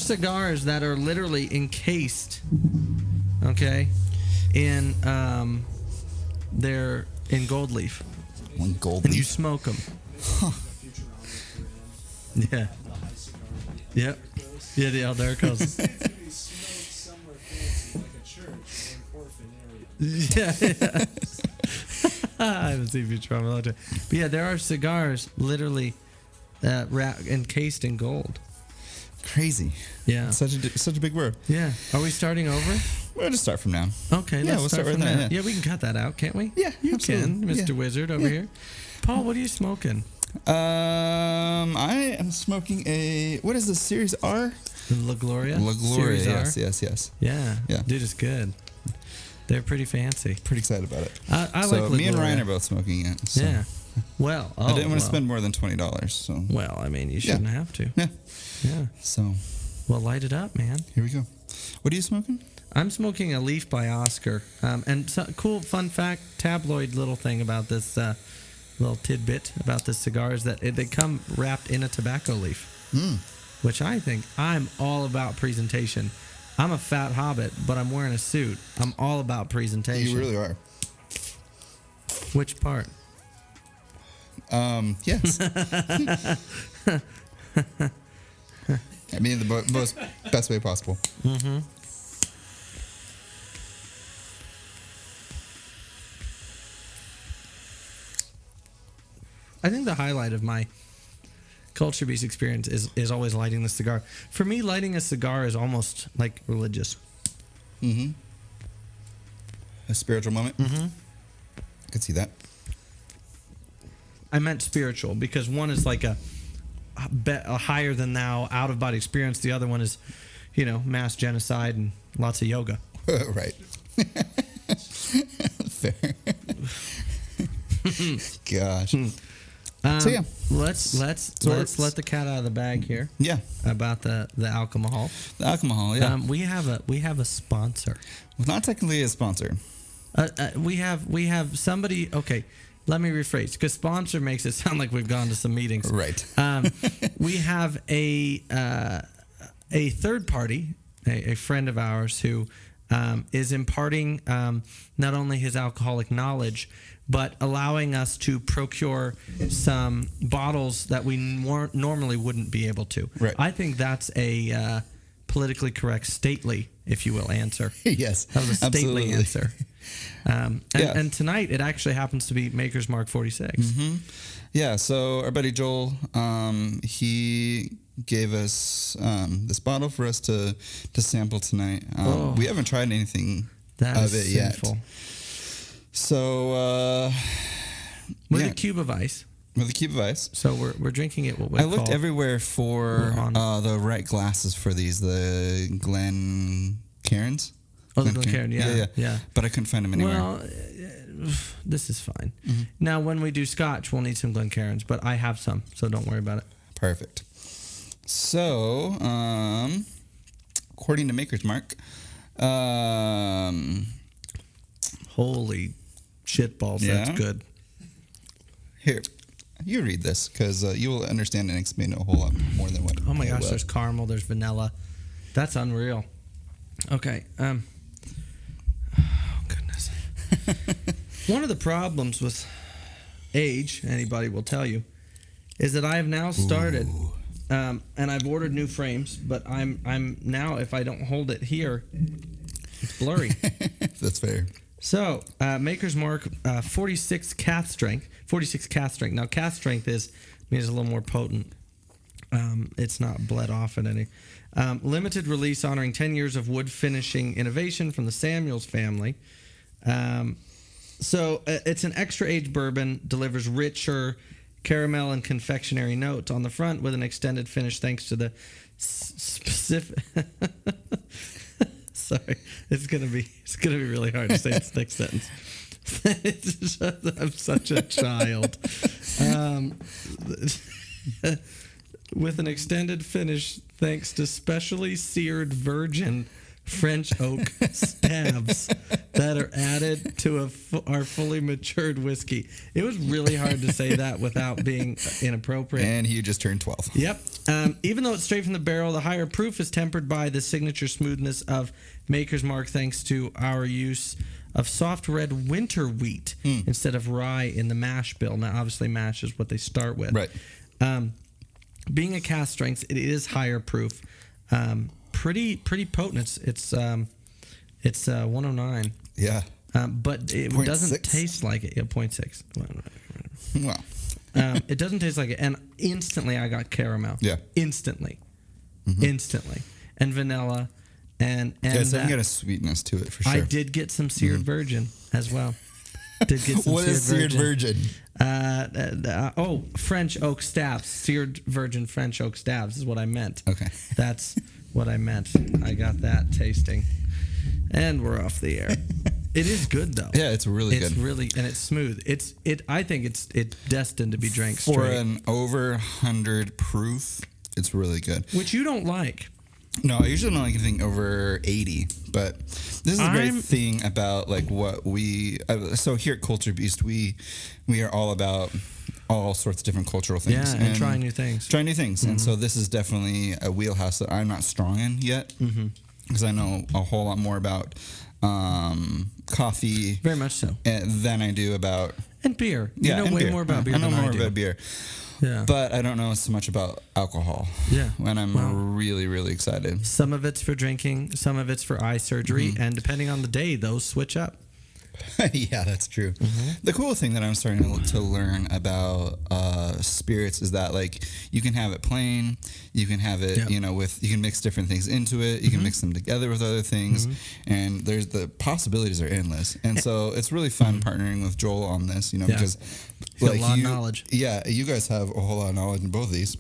cigars that are literally encased, okay, in they're in gold leaf. Gold and leaf. you smoke them. Huh. Yeah. Yep. Yeah, there it goes. Yeah. I haven't seen Futurama in a long time. But yeah, there are cigars literally encased in gold. Crazy. Yeah. Such a big word. Yeah. Are we starting over? We'll just start from now. Okay, yeah, let's start from right there. Yeah, we can cut that out, can't we? Yeah, you absolutely. can, Mr. Wizard over here. Paul, what are you smoking? I am smoking what is this, Series R? La Gloria? La Gloria, Series R? yes. Yeah. Dude, it's good. They're pretty fancy. Pretty excited about it. I like La Gloria. Me and Ryan are both smoking it. So. Yeah. Well, I didn't want to spend more than $20, so. Well, I mean, you shouldn't have to. Yeah. Yeah. So. Well, light it up, man. Here we go. What are you smoking? I'm smoking a Leaf by Oscar. And cool fun fact, tabloid little thing about this little tidbit about this cigar is that they come wrapped in a tobacco leaf, which I think I'm all about presentation. I'm a fat hobbit, but I'm wearing a suit. I'm all about presentation. You really are. Which part? Yes. I mean, the best way possible. Mm-hmm. I think the highlight of my Culture Beast experience is always lighting the cigar. For me, lighting a cigar is almost like religious. Mm-hmm. A spiritual moment? Mm-hmm. I could see that. I meant spiritual because one is like a higher than thou out-of-body experience. The other one is, mass genocide and lots of yoga. Right. Fair. Gosh. So yeah, let's let the cat out of the bag here. Yeah, about the alcohol. The alcohol. Yeah. We have a sponsor. Well, not technically a sponsor. We have somebody. Okay, let me rephrase because sponsor makes it sound like we've gone to some meetings. Right. We have a third party, a friend of ours who is imparting not only his alcoholic knowledge, but allowing us to procure some bottles that we normally wouldn't be able to. Right. I think that's a politically correct, stately, if you will, answer. Yes, that was a stately answer. Yeah. And tonight it actually happens to be Maker's Mark 46. Mm-hmm. Yeah. So our buddy Joel, he gave us this bottle for us to sample tonight. We haven't tried anything of it sinful. Yet. So with a cube of ice. With a cube of ice. So we're drinking it. What we I looked everywhere for the right glasses for these, the Glen Cairns. Oh, the Glen Cairn, yeah. But I couldn't find them anywhere. Well, this is fine. Mm-hmm. Now, when we do Scotch, we'll need some Glen Cairns, but I have some, so don't worry about it. Perfect. So, according to Maker's Mark, holy shitballs, that's good. Here, you read this because you will understand and explain it a whole lot more than what. Oh my gosh, there's caramel, there's vanilla. That's unreal. Okay. Oh goodness. One of the problems with age, anybody will tell you, is that I have now started, and I've ordered new frames, but I'm now, if I don't hold it here, it's blurry. That's fair. So, Maker's Mark 46 Cask Strength. 46 Cask Strength. Now, Cask Strength means it's a little more potent. It's not bled off at any. Limited release honoring 10 years of wood finishing innovation from the Samuels family. So, it's an extra-aged bourbon, delivers richer caramel and confectionery notes on the front with an extended finish thanks to the specific... Sorry, it's gonna be really hard to say this next sentence. I'm such a child. With an extended finish, thanks to specially seared virgin French oak stabs that are added to our fully matured whiskey. It was really hard to say that without being inappropriate. And he just turned 12. Yep. Even though it's straight from the barrel, the higher proof is tempered by the signature smoothness of Maker's Mark thanks to our use of soft red winter wheat instead of rye in the mash bill. Now, obviously, mash is what they start with. Right. Being a cask strength, it is higher proof. Pretty potent. It's 109. Yeah. But it 0.6? doesn't taste like it. Yeah, 0.6. Wow. It doesn't taste like it. And instantly I got caramel. Yeah. Instantly. And vanilla. And yeah, so you can get a sweetness to it for sure. I did get some seared virgin as well. Did get some what is seared virgin? French oak stabs. Seared virgin French oak stabs is what I meant. Okay. That's what I meant. I got that tasting. And we're off the air. It is good though. Yeah, it's really good. It's really, and it's smooth. I think it's destined to be drank straight. For an over 100 proof, it's really good. Which you don't like. No, I usually don't like anything over 80, but this is a great thing about like what we. So here at Culture Beast, we are all about all sorts of different cultural things. Yeah, and trying new things. Trying new things, and so this is definitely a wheelhouse that I'm not strong in yet, because I know a whole lot more about coffee. Very much so. Than I do about and beer. Yeah, you know way beer. more about beer. I know than more I do. about beer. Yeah. But I don't know so much about alcohol. Yeah. And I'm really, really excited. Some of it's for drinking, some of it's for eye surgery, and depending on the day, those switch up. Yeah, that's true. The cool thing that I'm starting to learn about spirits is that like you can have it plain, you can have it, you can mix different things into it, you can mix them together with other things, and there's the possibilities are endless. And so it's really fun partnering with Joel on this, because like a lot of knowledge. Yeah, you guys have a whole lot of knowledge in both of these.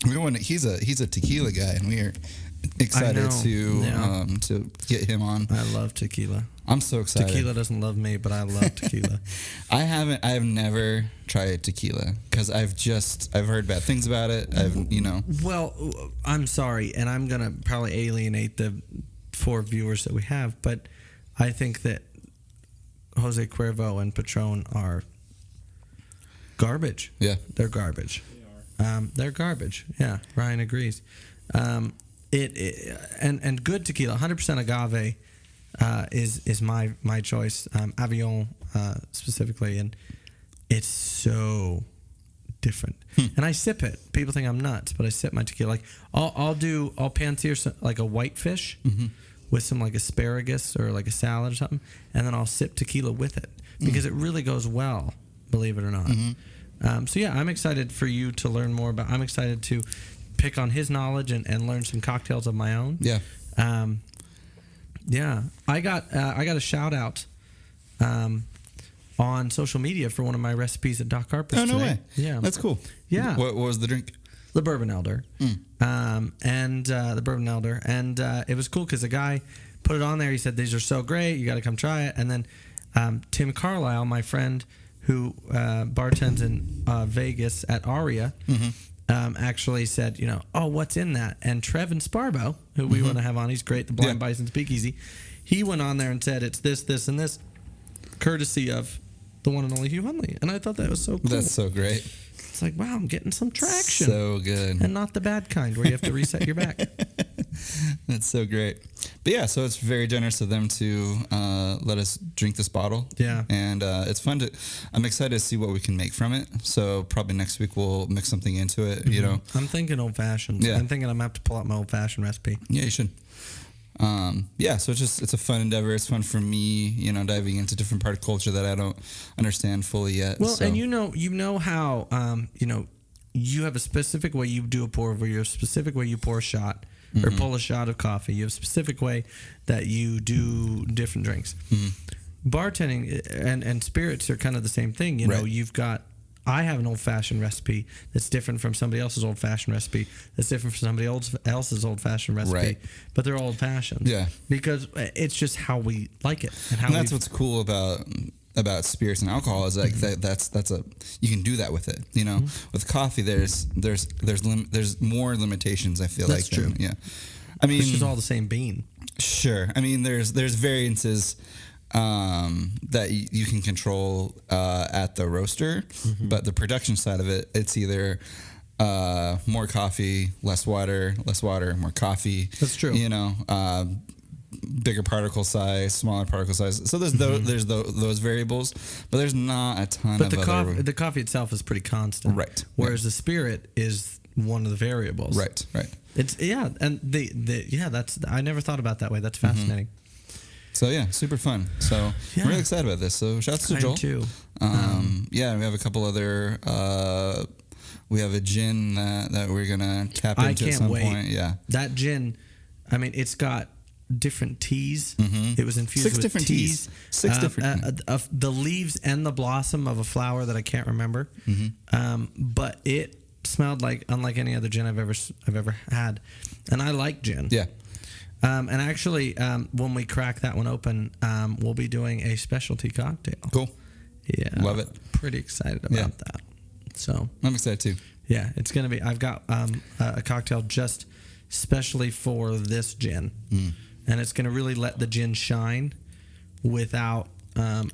He's a tequila guy, and we are excited to get him on. I love tequila. I'm so excited. Tequila doesn't love me, but I love tequila. I've never tried tequila because I've heard bad things about it. Well, I'm sorry, and I'm gonna probably alienate the 4 viewers that we have, but I think that Jose Cuervo and Patron are garbage. Yeah, they're garbage. They are. They're garbage. Yeah, Ryan agrees. And good tequila, 100% agave. Is my choice, Avion specifically, and it's so different. And I sip it. People think I'm nuts, but I sip my tequila. Like I'll pan-sear like a whitefish with some like asparagus or like a salad or something, and then I'll sip tequila with it because it really goes well, believe it or not. So yeah, I'm excited for you to learn more about. I'm excited to pick on his knowledge and learn some cocktails of my own. Yeah. Yeah, I got a shout out on social media for one of my recipes at Doc Harper's. Oh, no today. way! Yeah, that's cool. Yeah, what was the drink? The Bourbon Elder, and the Bourbon Elder, and it was cool because the guy put it on there. He said, "These are so great, you got to come try it." And then Tim Carlisle, my friend who bartends in Vegas at Aria. Actually said, oh, what's in that? And Trevin Sparbo, who we want to have on, he's great, the Blind Bison Speakeasy, he went on there and said, it's this, this, and this, courtesy of the one and only Hugh Hunley. And I thought that was so cool. That's so great. It's like, wow, I'm getting some traction. So good. And not the bad kind where you have to reset your back. That's so great. But yeah, so it's very generous of them to let us drink this bottle. Yeah. And it's fun I'm excited to see what we can make from it. So probably next week we'll mix something into it, I'm thinking old fashioned. Yeah. I'm thinking I'm going to have to pull out my old fashioned recipe. Yeah, you should. So it's a fun endeavor. It's fun for me, diving into different part of culture that I don't understand fully yet. Well, and you know how, you have a specific way you do a pour over, you have a specific way you pour a shot or pull a shot of coffee. You have a specific way that you do different drinks. Bartending and spirits are kind of the same thing. I have an old-fashioned recipe that's different from somebody else's old-fashioned recipe that's different from somebody else's oldfashioned recipe. Right. But they're old-fashioned. Yeah. Because it's just how we like it. And that's what's cool about spirits and alcohol is like that's you can do that with it. With coffee there's more limitations, I feel. That's like. True. Yeah. I mean, it's just all the same bean. Sure. I mean, there's variances that you can control at the roaster, but the production side of it, it's either more coffee, less water, more coffee. That's true. You know, bigger particle size, smaller particle size. So there's those variables, but there's not a ton but of the coffee itself is pretty constant. Right. Whereas the spirit is one of the variables. Right. It's and that's I never thought about it that way. That's fascinating. So yeah, super fun. So I'm really excited about this. So shouts to Joel. Too. Yeah, we have a couple other. We have a gin that we're gonna tap into at some point. Yeah, that gin. I mean, it's got different teas. It was infused 6 with different teas. 6 different. The leaves and the blossom of a flower that I can't remember. But it smelled unlike any other gin I've ever had, and I like gin. Yeah. And actually, when we crack that one open, we'll be doing a specialty cocktail. Cool. Yeah. Love it. Pretty excited about that. So I'm excited too. Yeah, it's gonna be. I've got a cocktail just specially for this gin, and it's gonna really let the gin shine without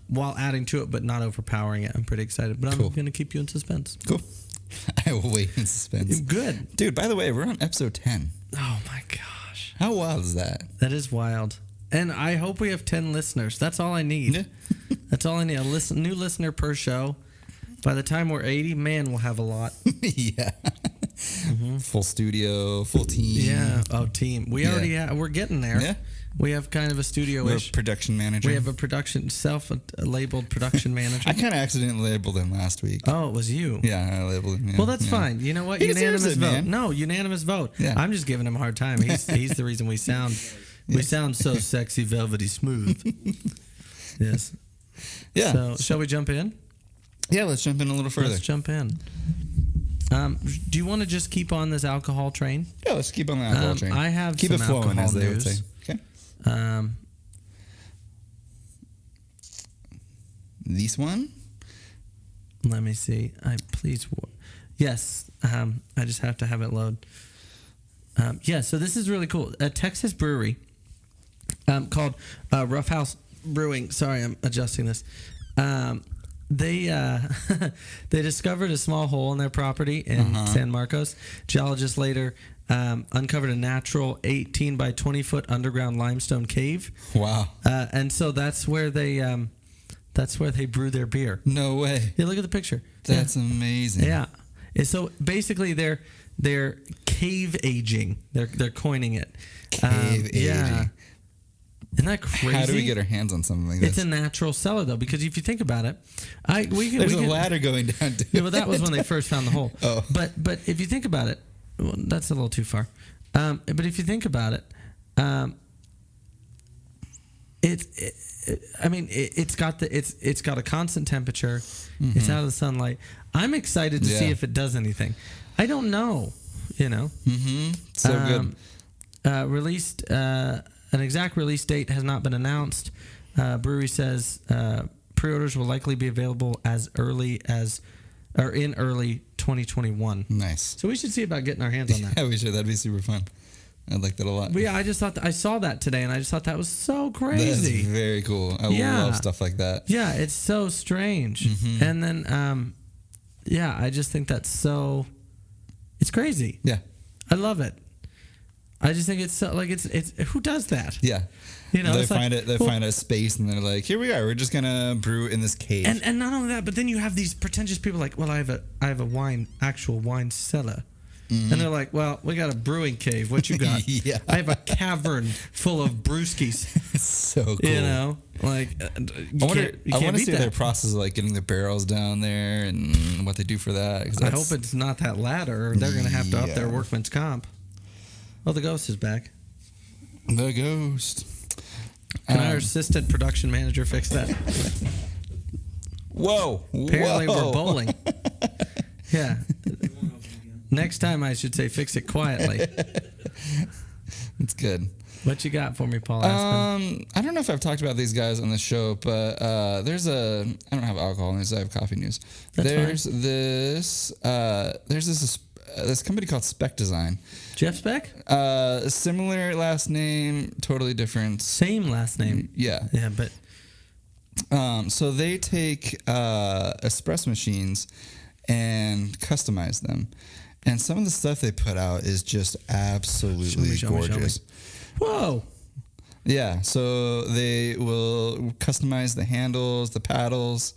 while adding to it, but not overpowering it. I'm pretty excited, but I'm gonna keep you in suspense. Cool. I will wait in suspense. Good, dude. By the way, we're on episode 10. Oh my gosh, how wild is that? That is wild. And I hope we have 10 listeners. That's all I need. Yeah. That's all I need. New listener per show. By the time we're 80, man, we'll have a lot. Yeah. Full studio, full team. Yeah. Oh, team. We already have. We're getting there. Yeah. We have kind of a studio-ish. We're a production manager. We have a self-labeled production manager. I kind of accidentally labeled him last week. Oh, it was you. Yeah, I labeled him. Yeah. Well, that's fine. You know what? Unanimous vote. Man. No, unanimous vote. Yeah. I'm just giving him a hard time. He's the reason we sound so sexy, velvety, smooth. Yes. Yeah. So shall we jump in? Yeah, let's jump in a little further. Let's jump in. Do you want to just keep on this alcohol train? Yeah, let's keep on the alcohol train. I have keep some it flowing, as they would news. say. Okay. This one? Let me see. Yes. I just have to have it load. So this is really cool. A Texas brewery called Rough House Brewing. Sorry, I'm adjusting this. They discovered a small hole in their property in San Marcos. Geologists later uncovered a natural 18 by 20 foot underground limestone cave. Wow! And so that's where they brew their beer. No way! Yeah, look at the picture. That's amazing. Yeah. So basically, they're cave aging. They're coining it. Cave aging. Yeah. Isn't that crazy? How do we get our hands on something like this? It's a natural cellar, though, because if you think about it, there's a ladder going down to it. Yeah, well, that was when they first found the hole. Oh. But if you think about it, well, that's a little too far. But if you think about it, it's got a constant temperature. It's out of the sunlight. I'm excited to see if it does anything. I don't know. So good. Released. An exact release date has not been announced. Brewery says pre-orders will likely be available in early 2021. Nice. So we should see about getting our hands on that. Yeah, we should. That'd be super fun. I'd like that a lot. But yeah, I just thought I saw that today, and I just thought that was so crazy. That's very cool. I love stuff like that. Yeah, it's so strange. And then, I just think that's so. It's crazy. Yeah, I love it. I just think it's so it's who does that? Yeah, they find a space and they're like, here we are. We're just gonna brew in this cave. And not only that, but then you have these pretentious people like, well, I have a actual wine cellar, and they're like, well, we got a brewing cave. What you got? Yeah, I have a cavern full of brewskis. It's so cool. I want to see their process of getting the barrels down there and what they do for that. I hope it's not that ladder. Or they're gonna have to up their workman's comp. Oh, the ghost is back. The ghost. Can our assistant production manager fix that? Whoa. Apparently we're bowling. Yeah. Next time I should say fix it quietly. It's good. What you got for me, Paul Aspen? I don't know if I've talked about these guys on the show, but I don't have alcohol news. I have coffee news. That's there's fine. There's this this company called Spec Design. Jeff Speck? Similar last name, totally different. Same last name. Yeah. Yeah, but so they take espresso machines and customize them. And some of the stuff they put out is just absolutely gorgeous. Whoa. Yeah, so they will customize the handles, the paddles,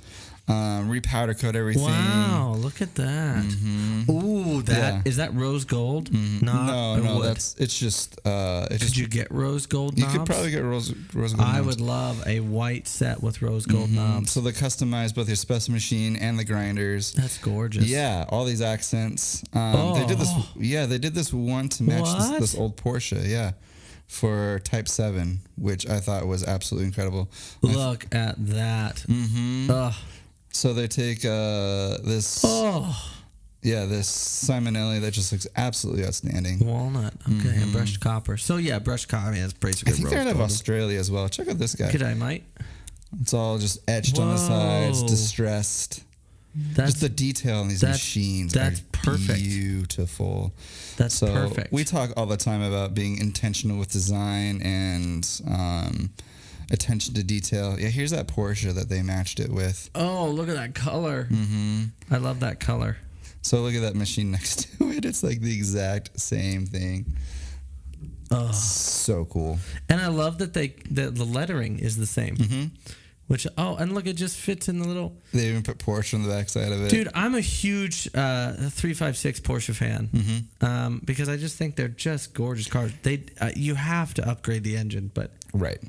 repowder coat everything. Wow, look at that. Mm-hmm. Ooh, is that rose gold? Mm-hmm. No, wood? it's just. Could you get rose gold you knobs? could probably get rose gold I knobs. would love a white set with rose gold knobs. So they customize both your espresso machine and the grinders. That's gorgeous. Yeah, all these accents. They did this. Yeah, they did this one to match this old Porsche. Yeah. For Type 7, which I thought was absolutely incredible. Look at that. Mm-hmm. So they take this Simonelli that just looks absolutely outstanding. Walnut, okay, and brushed copper. So yeah, brushed copper. I mean, it's basically. I think they're out of Australia as well. Check out this guy. G'day, mate. It's all just etched on the sides, distressed. Just the detail on these machines. That's perfect. Beautiful. That's perfect. We talk all the time about being intentional with design and attention to detail. Yeah, here's that Porsche that they matched it with. Oh, look at that color. Mm-hmm. I love that color. So look at that machine next to it. It's like the exact same thing. Oh, so cool. And I love that the lettering is the same. Mm-hmm. Which, and look, it just fits in the little. They even put Porsche on the backside of it. Dude, I'm a huge 356 Porsche fan because I just think they're just gorgeous cars. You have to upgrade the engine, but right.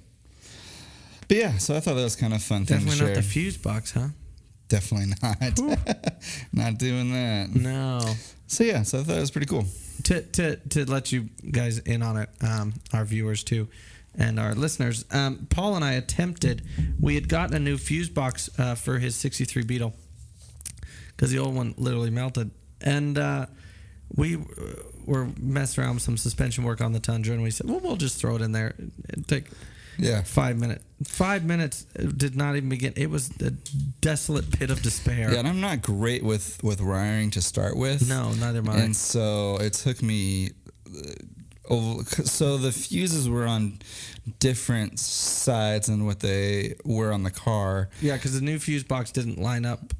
But yeah, so I thought that was kind of fun thing to share. Definitely not the fuse box, huh? Definitely not. Not doing that. No. So yeah, so I thought it was pretty cool. To let you guys in on it, our viewers too. And our listeners, Paul and I we had gotten a new fuse box for his 63 Beetle because the old one literally melted. And we were messing around with some suspension work on the Tundra, and we said, well, we'll just throw it in there. It'd take 5 minutes. 5 minutes did not even begin. It was a desolate pit of despair. Yeah, and I'm not great with wiring to start with. No, neither am I. And so it took me... So the fuses were on different sides than what they were on the car. Yeah, because the new fuse box didn't line up.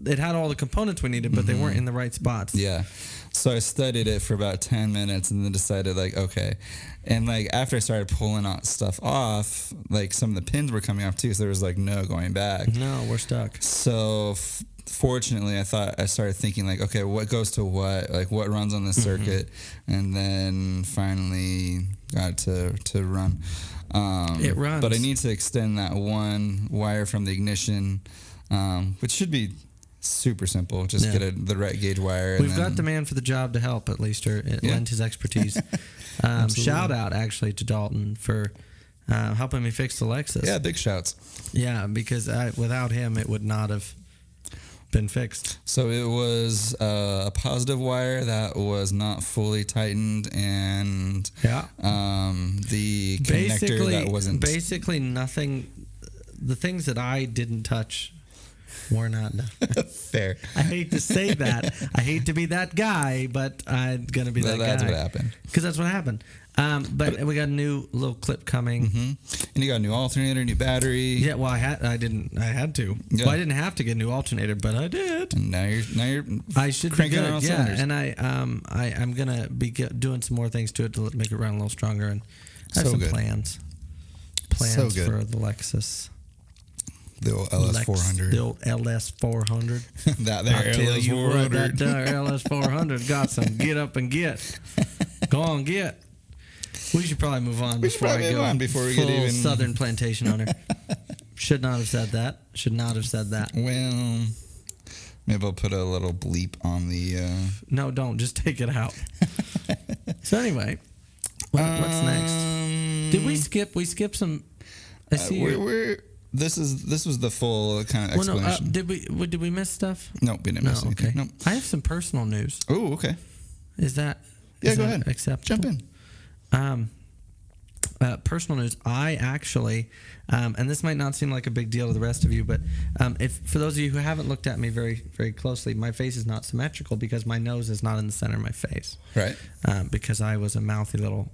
It had all the components we needed, but they weren't in the right spots. Yeah. So I studied it for about 10 minutes and then decided, like, okay. And, like, after I started pulling stuff off, like, some of the pins were coming off, too, so there was, like, no going back. No, we're stuck. So... Fortunately, I started thinking like, okay, what goes to what? Like, what runs on this circuit? And then finally got to run. It runs. But I need to extend that one wire from the ignition, which should be super simple. Just get the right gauge wire. We've got the man for the job to help, at least, or lend his expertise. Shout out, actually, to Dalton for helping me fix the Lexus. Yeah, big shouts. Yeah, because without him, it would not have been fixed. So it was a positive wire that was not fully tightened, and the connector that wasn't. Basically, nothing. The things that I didn't touch were not done. Fair. I hate to say that. I hate to be that guy, but I'm gonna be that guy. That's what happened. Because that's what happened. But we got a new little clip coming, and you got a new alternator, new battery. Yeah, well, I had to. Yeah. Well, I didn't have to get a new alternator, but I did. And now you're. I should cranking be good. on all Yeah, cylinders. and I'm gonna be doing some more things to it to make it run a little stronger, and I have So some good. plans So good. for the Lexus. The old LS400. The old LS400. That there I tell you what, that LS400. LS400 got some get up and get. Go on, get. We should probably move on We should before I probably go. move on before we full get even- Southern plantation owner. Should not have said that. Should not have said that. Well, maybe I'll put a little bleep on the. No, don't. Just take it out. So anyway, what's next? Did we skip? We skipped some. I see. This was the full kind of explanation. Did we miss stuff? No, we didn't miss anything. Okay. Nope. I have some personal news. Oh, okay. Is that Go ahead. acceptable? Jump in. Personal news. I actually, and this might not seem like a big deal to the rest of you, but if for those of you who haven't looked at me very, very closely, my face is not symmetrical because my nose is not in the center of my face. Right. Because I was a mouthy little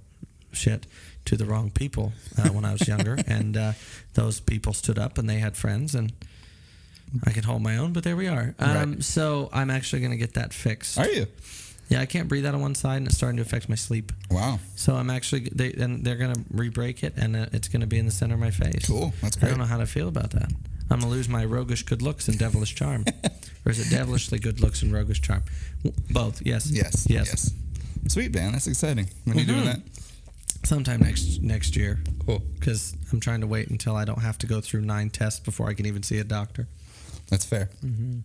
shit to the wrong people when I was younger, and those people stood up and they had friends, and I could hold my own, but there we are. Right. So I'm actually going to get that fixed. Are you? Yeah, I can't breathe out on one side, and it's starting to affect my sleep. Wow. So I'm actually they're going to re-break it, and it's going to be in the center of my face. Cool. That's great. I don't know how to feel about that. I'm going to lose my roguish good looks and devilish charm. Or is it devilishly good looks and roguish charm? Both, yes. Yes. Sweet, man. That's exciting. When are you doing that? Sometime next year. Cool. Because I'm trying to wait until I don't have to go through 9 tests before I can even see a doctor. That's fair. Mm-hmm.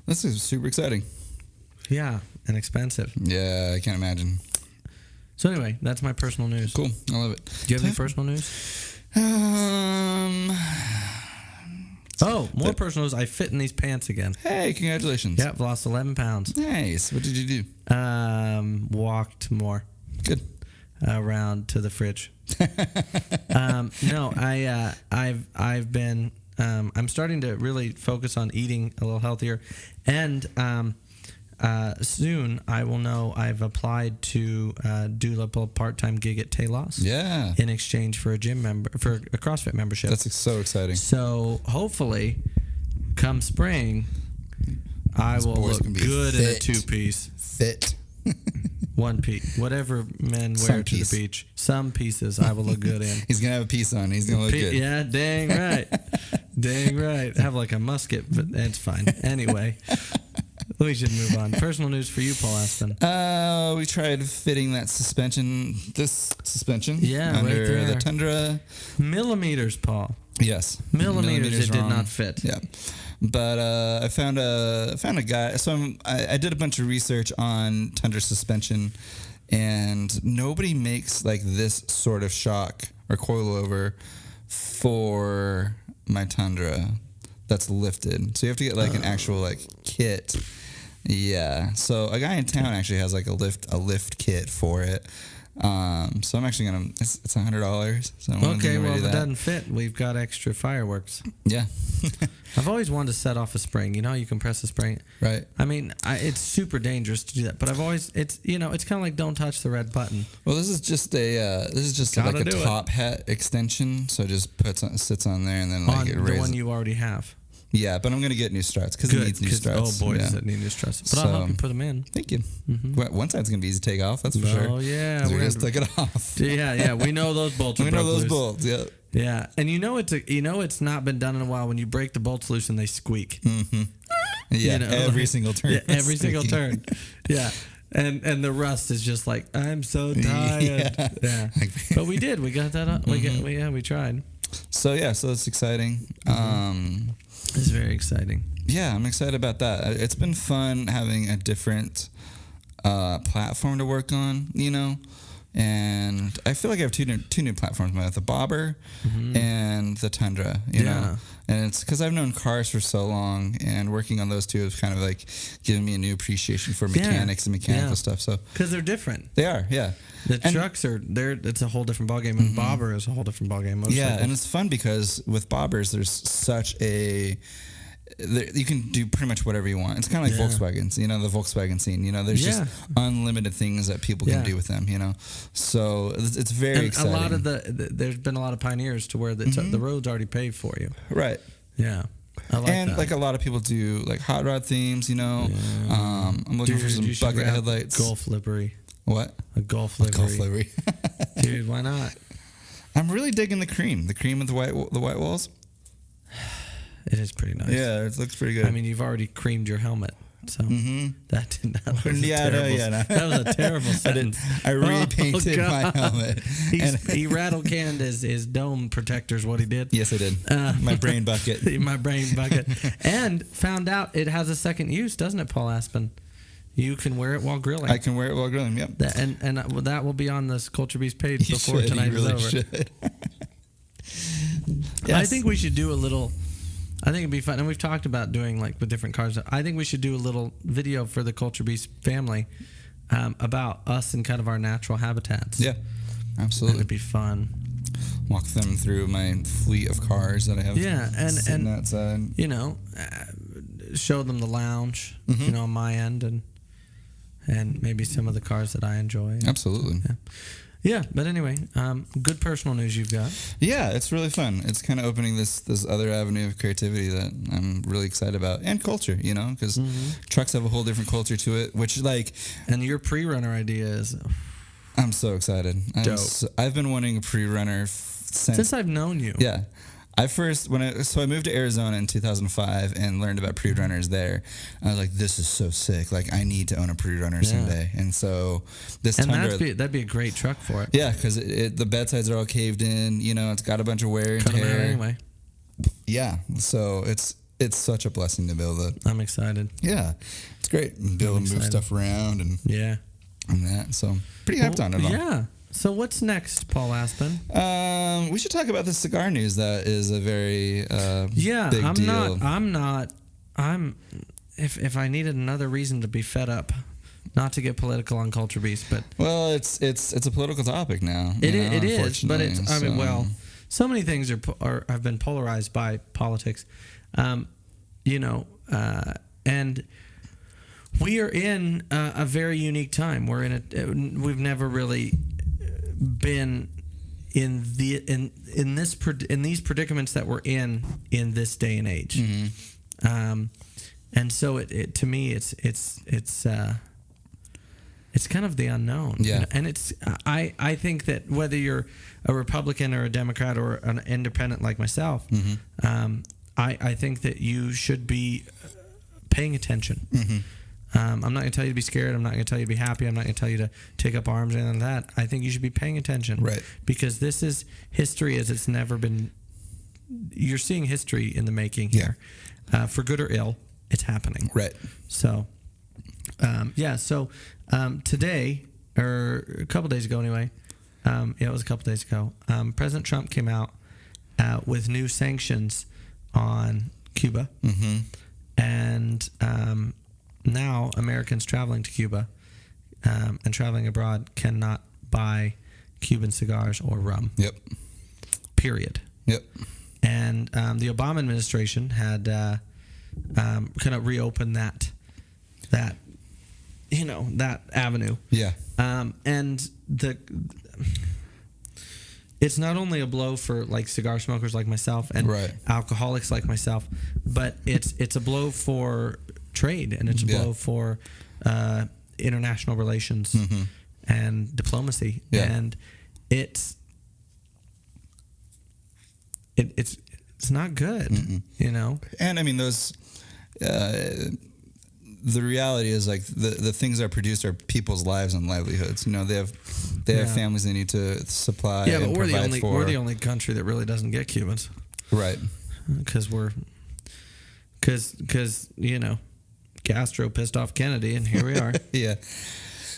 This is super exciting. Yeah, and expensive. Yeah, I can't imagine. So anyway, that's my personal news. Cool. I love it. Do you have any personal news? More personal news. I fit in these pants again. Hey, congratulations. Yeah, I've lost 11 pounds. Nice. What did you do? Walked more. Good. Around to the fridge. I've been. I'm starting to really focus on eating a little healthier, and soon I will know I've applied to do a part-time gig at Talos. Yeah. In exchange for a CrossFit membership. That's so exciting. So hopefully, come spring, I will look good in a 2-piece. Fit. 1 piece, whatever men wear to the beach. Some pieces I will look good in. He's gonna have a piece on. He's gonna look good. Yeah, dang right, dang right. Have like a musket, but it's fine. Anyway, we should move on. Personal news for you, Paul Aspen. We tried fitting this suspension. Yeah, under right there. the Tundra. Millimeters, Paul. Yes, millimeters. It did not fit. Yeah. But I found a guy. So I did a bunch of research on Tundra suspension, and nobody makes like this sort of shock or coilover for my Tundra that's lifted. So you have to get like an actual like kit. Yeah. So a guy in town actually has like a lift kit for it. So I'm actually gonna. It's $100. So okay, well if it doesn't fit, we've got extra fireworks. Yeah. I've always wanted to set off a spring. You know how you can press a spring. Right. I mean, it's super dangerous to do that. But it's kind of like don't touch the red button. Well, this is just like a top hat extension. So it just sits on there and then like it raises. The one you already have. Yeah, but I'm gonna get new struts because it needs new struts. Oh boy, yeah. does it need new struts! But I'll help you put them in. Thank you. Mm-hmm. One side's gonna be easy to take off. That's for sure. Oh yeah, we're just take it off. Yeah. We know those bolts. We know those bolts. Yeah. Yeah, and it's not been done in a while when you break the bolts loose and they squeak. Mm-hmm. Yeah, every single turn. Yeah, every single turn. Yeah. And the rust is just like, I'm so tired. Yeah. But we did. We got that up. We tried. So it's exciting. It's very exciting. Yeah, I'm excited about that. It's been fun having a different platform to work on, and I feel like I have two new platforms, the Bobber and the Tundra, you know, and it's because I've known cars for so long, and working on those two has kind of like given me a new appreciation for mechanics and mechanical stuff. So because they're different, they are, yeah. The trucks are there. It's a whole different ballgame, and Bobber is a whole different ballgame. Yeah, and it's fun because with Bobbers, there's such you can do pretty much whatever you want. It's kind of like Volkswagens, the Volkswagen scene. There's just unlimited things that people can do with them. So it's very exciting. A lot of there's been a lot of pioneers to where the road's already paved for you. Right. Yeah. I like that. Like a lot of people do like hot rod themes. I'm looking for some bucket headlights. Golf livery. What? A golf livery. A golf livery. Dude, why not? I'm really digging the cream. The cream with the white walls. It is pretty nice. Yeah, it looks pretty good. I mean, you've already creamed your helmet, so that was that was a terrible sentence. I repainted my helmet. He rattle canned his dome protectors. What he did? Yes, I did. My brain bucket. My brain bucket, and found out it has a second use, doesn't it, Paul Aspen? You can wear it while grilling. I can wear it while grilling. Yep. And that will be on this Culture Beast page before tonight is over. Should. Yes. I think we should do a little. I think it'd be fun, and we've talked about doing like with different cars. I think we should do a little video for the Culture Beast family about us and kind of our natural habitats. Yeah. Absolutely. It'd be fun. Walk them through my fleet of cars that I have. Yeah, and outside. Show them the lounge. On my end, and maybe some of the cars that I enjoy. Absolutely. Yeah, but anyway, good personal news you've got. Yeah, it's really fun. It's kind of opening this other avenue of creativity that I'm really excited about, and culture. Because trucks have a whole different culture to it, which And your pre-runner idea is. I'm so excited. Dope. I've been wanting a pre-runner since I've known you. Yeah. I moved to Arizona in 2005 and learned about pre-runners there. I was like, this is so sick. Like, I need to own a pre-runner someday. And so this Tundra, that'd be a great truck for it. Yeah, because the bedsides are all caved in. It's got a bunch of wear and Cut 'em out tear. anyway. Yeah, so it's such a blessing to build it. I'm excited. Yeah, it's great. Be able to move stuff around and that. So pretty hyped on it all. Yeah. So what's next, Paul Aspen? We should talk about the cigar news. That is a very big deal. If I needed another reason to be fed up, not to get political on Culture Beast, but it's a political topic now. It is, but so many things have been polarized by politics, and we are in a very unique time. We've never really been in these predicaments that we're in this day and age. And so it to me it's kind of the unknown. Yeah. And I think that whether you're a Republican or a Democrat or an independent like myself, I think that you should be paying attention. I'm not going to tell you to be scared. I'm not going to tell you to be happy. I'm not going to tell you to take up arms or anything like that. I think you should be paying attention. Right. Because this is history as it's never been. You're seeing history in the making here. For good or ill, it's happening. Right. So, today, or a couple days ago anyway, it was a couple days ago, President Trump came out with new sanctions on Cuba. And now Americans traveling to Cuba and traveling abroad cannot buy Cuban cigars or rum. Yep. Period. Yep. And the Obama administration had kind of reopened that avenue. Yeah. And it's not only a blow for like cigar smokers like myself and alcoholics like myself, but it's a blow for trade, and it's a blow for international relations and diplomacy, and it's not good, And I mean those. The reality is like the things that are produced are people's lives and livelihoods. They have families they need to supply. Yeah, but and we're the for. only country that really doesn't get Cubans, right? Because Castro pissed off Kennedy, and here we are. Yeah.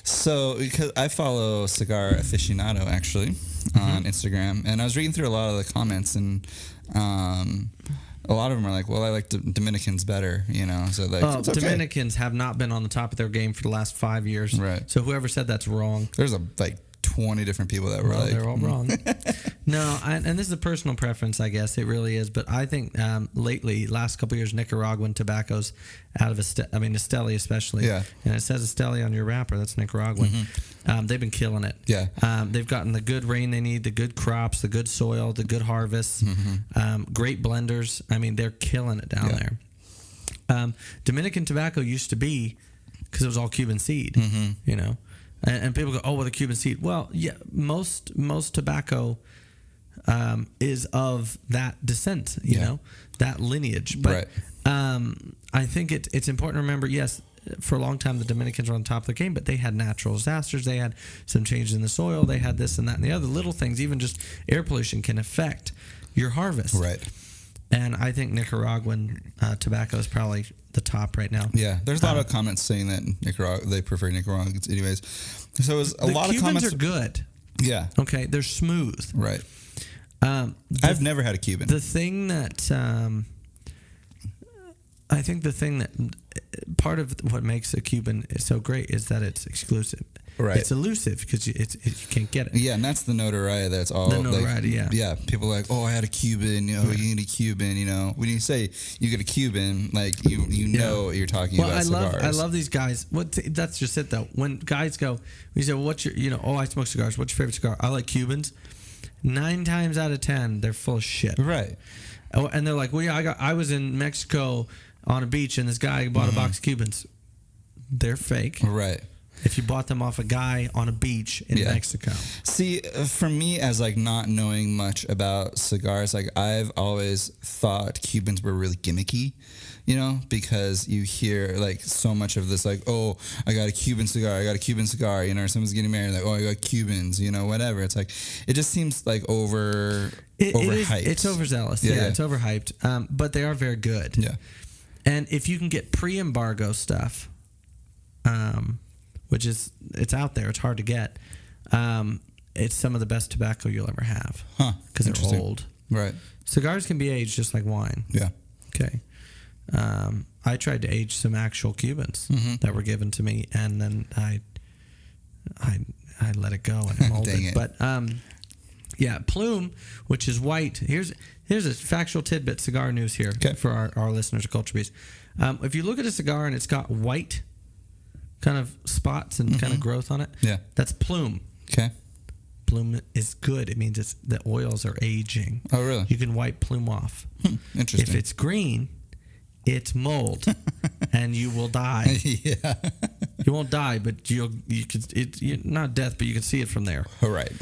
So because I follow Cigar Aficionado actually on Instagram, and I was reading through a lot of the comments, and a lot of them are like, well, I like Dominicans better, So like, it's okay. Dominicans have not been on the top of their game for the last 5 years. Right. So whoever said that's wrong. There's 20 different people that were they're all wrong. No, and this is a personal preference, I guess. It really is. But I think lately, last couple of years, Nicaraguan tobaccos out of Esteli especially. Yeah. And it says Esteli on your wrapper. That's Nicaraguan. They've been killing it. Yeah. They've gotten the good rain they need, the good crops, the good soil, the good harvests, great blenders. I mean, they're killing it down there. Dominican tobacco used to be, because it was all Cuban seed, And people go, oh, well, the Cuban seed. Well, yeah, most tobacco is of that descent, that lineage. But I think it's important to remember, yes, for a long time the Dominicans were on top of their game, but they had natural disasters. They had some changes in the soil. They had this and that and the other little things. Even just air pollution can affect your harvest. Right. And I think Nicaraguan tobacco is probably the top right now. Yeah, there's a lot of comments saying that they prefer Nicaraguans anyways. So it was a lot of comments. The Cubans are good. Yeah. Okay, they're smooth. Right. I've never had a Cuban. The thing that part of what makes a Cuban so great is that it's exclusive. Right. It's elusive because you can't get it. Yeah, and that's the notoriety that's all. The notoriety, like, yeah. People are like, oh, I had a Cuban. You need a Cuban. When you say you get a Cuban, like you know what you're talking about. Cigars. I love these guys. That's just it though. When guys go, you say, well, what's your, I smoke cigars. What's your favorite cigar? I like Cubans. 9 times out of 10, they're full of shit. Right. Oh, and they're like, well, yeah, I was in Mexico on a beach, and this guy bought a box of Cubans. They're fake. Right. If you bought them off a guy on a beach in Mexico. See, for me, as like not knowing much about cigars, like I've always thought Cubans were really gimmicky, because you hear like so much of this, like, oh, I got a Cuban cigar, or someone's getting married, like, oh, I got Cubans, whatever. It's like, it just seems like overhyped. It's overzealous. Yeah, it's overhyped. But they are very good. Yeah. And if you can get pre-embargo stuff, which it's out there, it's hard to get. It's some of the best tobacco you'll ever have. Huh. Because they're old. Right. Cigars can be aged just like wine. Yeah. Okay. I tried to age some actual Cubans that were given to me, and then I let it go and molded it. But Plume, which is white. Here's a factual tidbit, cigar news here for our listeners of Culture Beast. If you look at a cigar and it's got white kind of spots and kind of growth on it, that's plume. Okay. Plume is good. It means the oils are aging. Oh, really? You can wipe plume off. Interesting. If it's green, it's mold, and you will die. Yeah. You won't die, but you could not death, but you can see it from there. All right.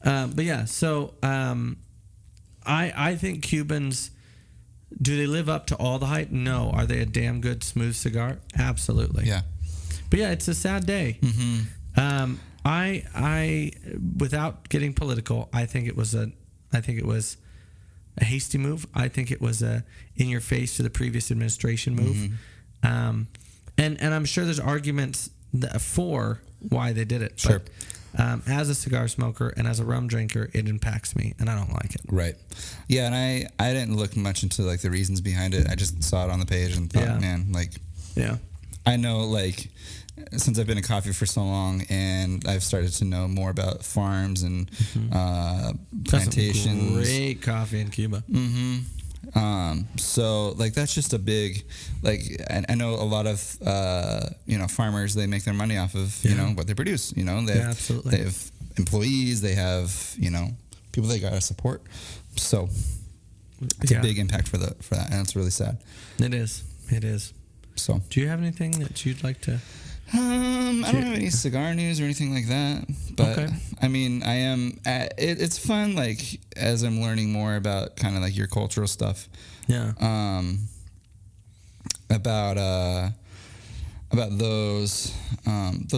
But yeah, so I think Cubans, do they live up to all the hype? No. Are they a damn good smooth cigar? Absolutely. Yeah. But yeah, it's a sad day. Mm-hmm. I without getting political, I think it was a hasty move. I think it was a in your face to the previous administration move. And I'm sure there's arguments for why they did it. Sure. But as a cigar smoker and as a rum drinker, it impacts me, and I don't like it. Right. Yeah, and I didn't look much into like the reasons behind it. I just saw it on the page and thought, man, like, I know, like, since I've been in coffee for so long, and I've started to know more about farms and plantations. Great coffee in Cuba. So like that's just a big, like, I know a lot of farmers, they make their money off of what they produce. They absolutely. They have employees, they have people they gotta support. So it's a big impact for that, and it's really sad. It is. So do you have anything that you'd like to? I don't have any cigar news or anything like that, but I mean, I am. It's fun, like, as I'm learning more about kind of like your cultural stuff. Yeah. About those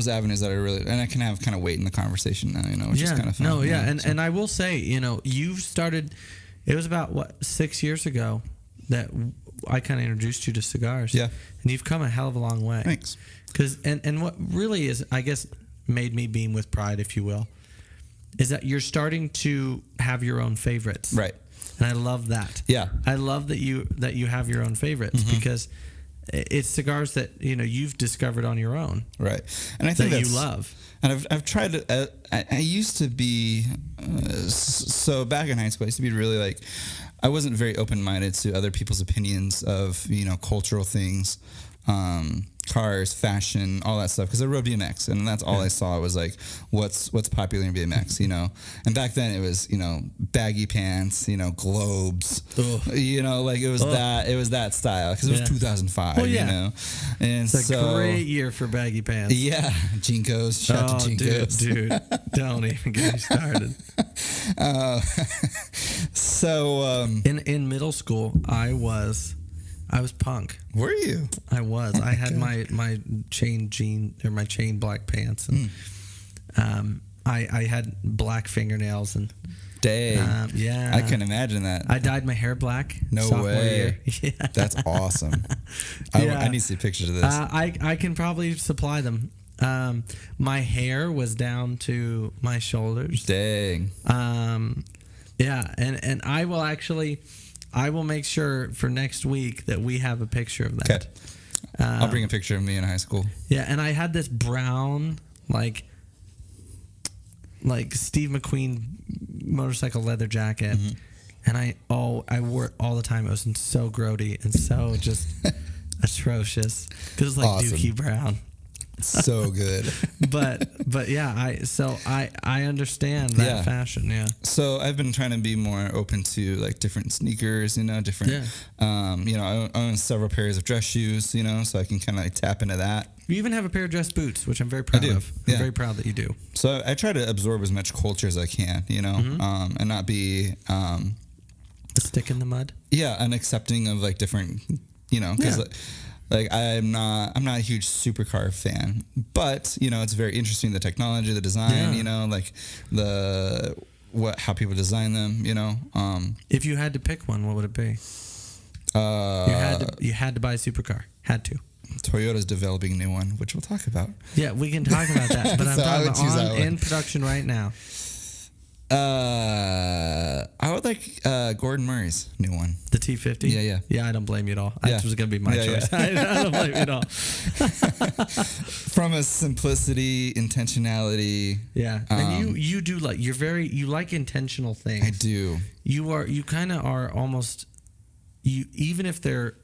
avenues that are really, and I can have kind of weight in the conversation now, which is kind of fun. No, yeah, and I will say, you started. It was about 6 years ago that I kind of introduced you to cigars. Yeah. And you've come a hell of a long way. Thanks. And what really is, I guess, made me beam with pride, if you will, is that you're starting to have your own favorites. Right. And I love that. Yeah. I love that you have your own favorites because it's cigars that you've discovered on your own. Right. And I think that you love. And I've tried to. I used to be so back in high school. I used to be really like. I wasn't very open-minded to other people's opinions of cultural things, cars, fashion, all that stuff. Because I rode BMX, and that's all I saw was like what's popular in BMX, And back then it was baggy pants, globes, like it was that style because it was 2005, And it's a great year for baggy pants. Yeah, Jinkos, shout out to Jinkos, dude, don't even get me started. So in middle school, I was punk. Were you? I was. I had my chain jean or my chain black pants, and I had black fingernails and. Dang. Yeah. I can imagine that. I dyed my hair black. No way. Yeah. That's awesome. I need to see pictures of this. I can probably supply them. My hair was down to my shoulders. Dang. Yeah, and I will make sure for next week that we have a picture of that. Okay. I'll bring a picture of me in high school. Yeah, and I had this brown, like Steve McQueen motorcycle leather jacket, and I wore it all the time. It was so grody and so just atrocious because it was like Awesome. Dookie Brown. So good. but yeah, I understand that fashion. Yeah. So I've been trying to be more open to like different sneakers, different. I own several pairs of dress shoes, so I can kind of like tap into that. You even have a pair of dress boots, which I'm very proud of. I'm very proud that you do. So I try to absorb as much culture as I can, and not be a stick in the mud. Yeah, unaccepting of like different, because. Like I'm not a huge supercar fan, but it's very interesting, the technology, the design, like how people design them, If you had to pick one, what would it be? You had to buy a supercar. Had to. Toyota's developing a new one, which we'll talk about. Yeah, we can talk about that, but I'm talking about in production right now. I would like Gordon Murray's new one. The T50? Yeah. Yeah, I don't blame you at all. That was going to be my choice. Yeah. I don't blame you at all. From a simplicity, intentionality. Yeah. And you do like, you like intentional things. I do. You kind of are almost, even if they're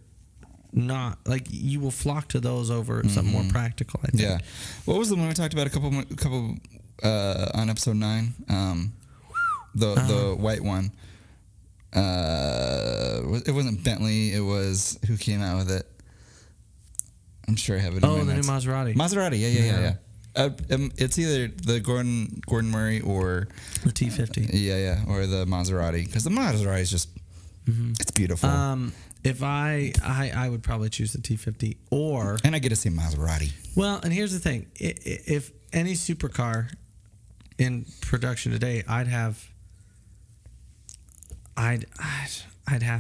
not, like, you will flock to those over something more practical, I think. Yeah. What was the one we talked about a couple on episode 9? The white one. It wasn't Bentley. It was who came out with it. I'm sure I have it. The new Maserati. Maserati. Yeah. It's either the Gordon Murray or the T50. Yeah, or the Maserati, because the Maserati is just it's beautiful. If I would probably choose the T50 and I get to see Maserati. Well, and here's the thing: if any supercar in production today, I'd have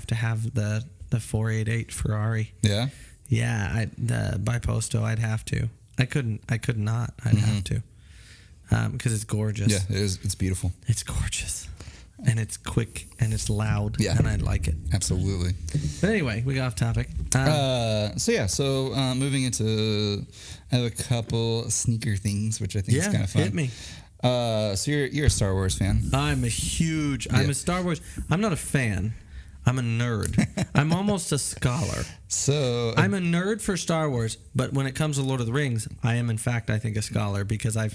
to have the 488 Ferrari. Yeah. Yeah, the Biposto. I'd have to. I could not. I'd have to. Because it's gorgeous. Yeah, it is. It's beautiful. It's gorgeous, and it's quick, and it's loud. Yeah, and I like it. Absolutely. But anyway, we got off topic. So moving into, I have a couple sneaker things, which I think is kind of fun. Hit me. So you're a Star Wars fan. I'm a Star Wars. I'm not a fan. I'm a nerd. I'm almost a scholar. So I'm a nerd for Star Wars, but when it comes to Lord of the Rings, I am in fact, I think, a scholar, because I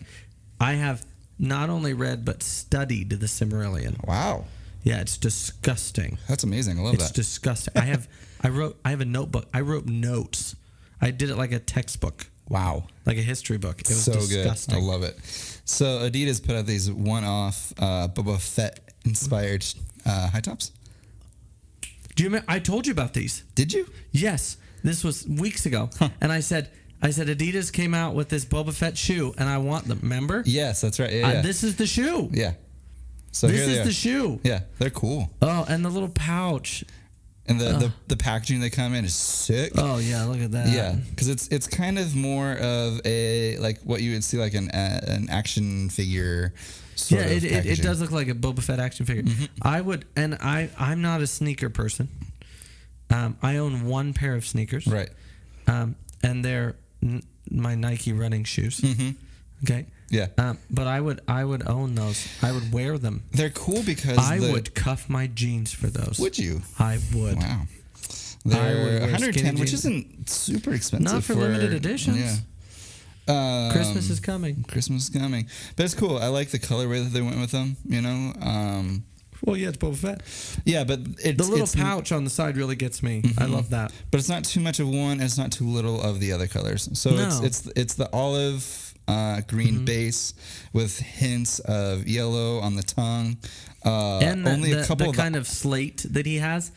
have not only read but studied the Silmarillion. Wow. Yeah, it's disgusting. That's amazing. I love that. It's disgusting. I have a notebook. I wrote notes. I did it like a textbook. Wow. Like a history book. It was so disgusting. good. I love it. So Adidas put out these one-off Boba Fett inspired high tops. Do you remember? I told you about these. Did you? Yes. This was weeks ago. And I said Adidas came out with this Boba Fett shoe, and I want them. Remember? Yes, that's right. Yeah. This is the shoe. Yeah. So this is the shoe. Yeah, they're cool. Oh, and the little pouch. And the packaging they come in is sick. Oh yeah, look at that. Yeah, because it's kind of more of a, like, what you would see like an action figure. It does look like a Boba Fett action figure. I'm not a sneaker person. I own one pair of sneakers. Right. And they're my Nike running shoes. Okay. Yeah. But I would own those. I would wear them. They're cool because I would cuff my jeans for those. Would you? I would. Wow. They're 110, which isn't super expensive. Not for limited editions. Yeah. Christmas is coming. But it's cool. I like the colorway that they went with them, Well, yeah, it's Boba Fett. Yeah, but the little pouch on the side really gets me. I love that. But it's not too much of one, and it's not too little of the other colors. So it's the olive green base with hints of yellow on the tongue. And only a couple of kind of slate that he has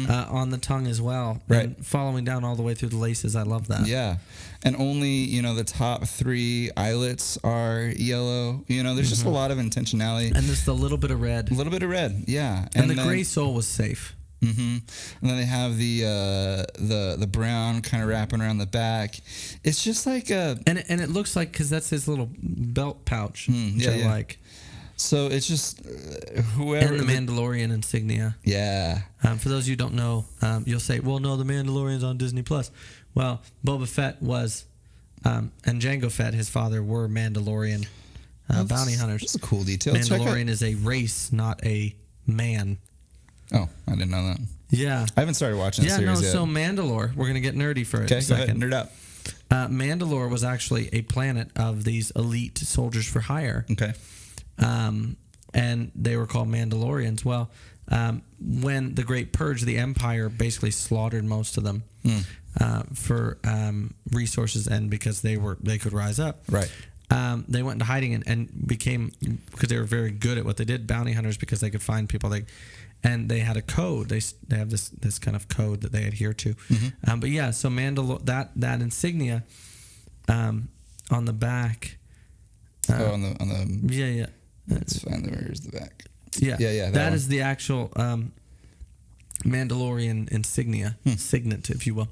on the tongue as well. Right. And following down all the way through the laces. I love that. Yeah. And only, the top 3 eyelets are yellow. There's just a lot of intentionality. And there's a little bit of red. Yeah. And the gray sole was safe. And then they have the brown kind of wrapping around the back. It's just like a... And it looks like, because that's his little belt pouch, which I like. So it's just whoever. And the Mandalorian insignia. Yeah. For those of you who don't know, you'll say, well, no, the Mandalorian's on Disney+. Well, Boba Fett was, and Jango Fett, his father, were Mandalorian bounty hunters. That's a cool detail. Mandalorian is a race, not a man. Oh, I didn't know that. Yeah. I haven't started watching the series yet. So Mandalore, we're going to get nerdy for a Okay, second. go ahead, nerd out. Mandalore was actually a planet of these elite soldiers for hire. Okay. And they were called Mandalorians. Well, when the Great Purge, the Empire basically slaughtered most of them for resources and because they could rise up. Right. They went into hiding and became, because they were very good at what they did, bounty hunters, because they could find people. And they had a code. They have this kind of code that they adhere to. Mm-hmm. But yeah, so that insignia on the back. On the yeah. Let's find where's the back. Yeah. That one. is the actual Mandalorian insignia, signet, if you will.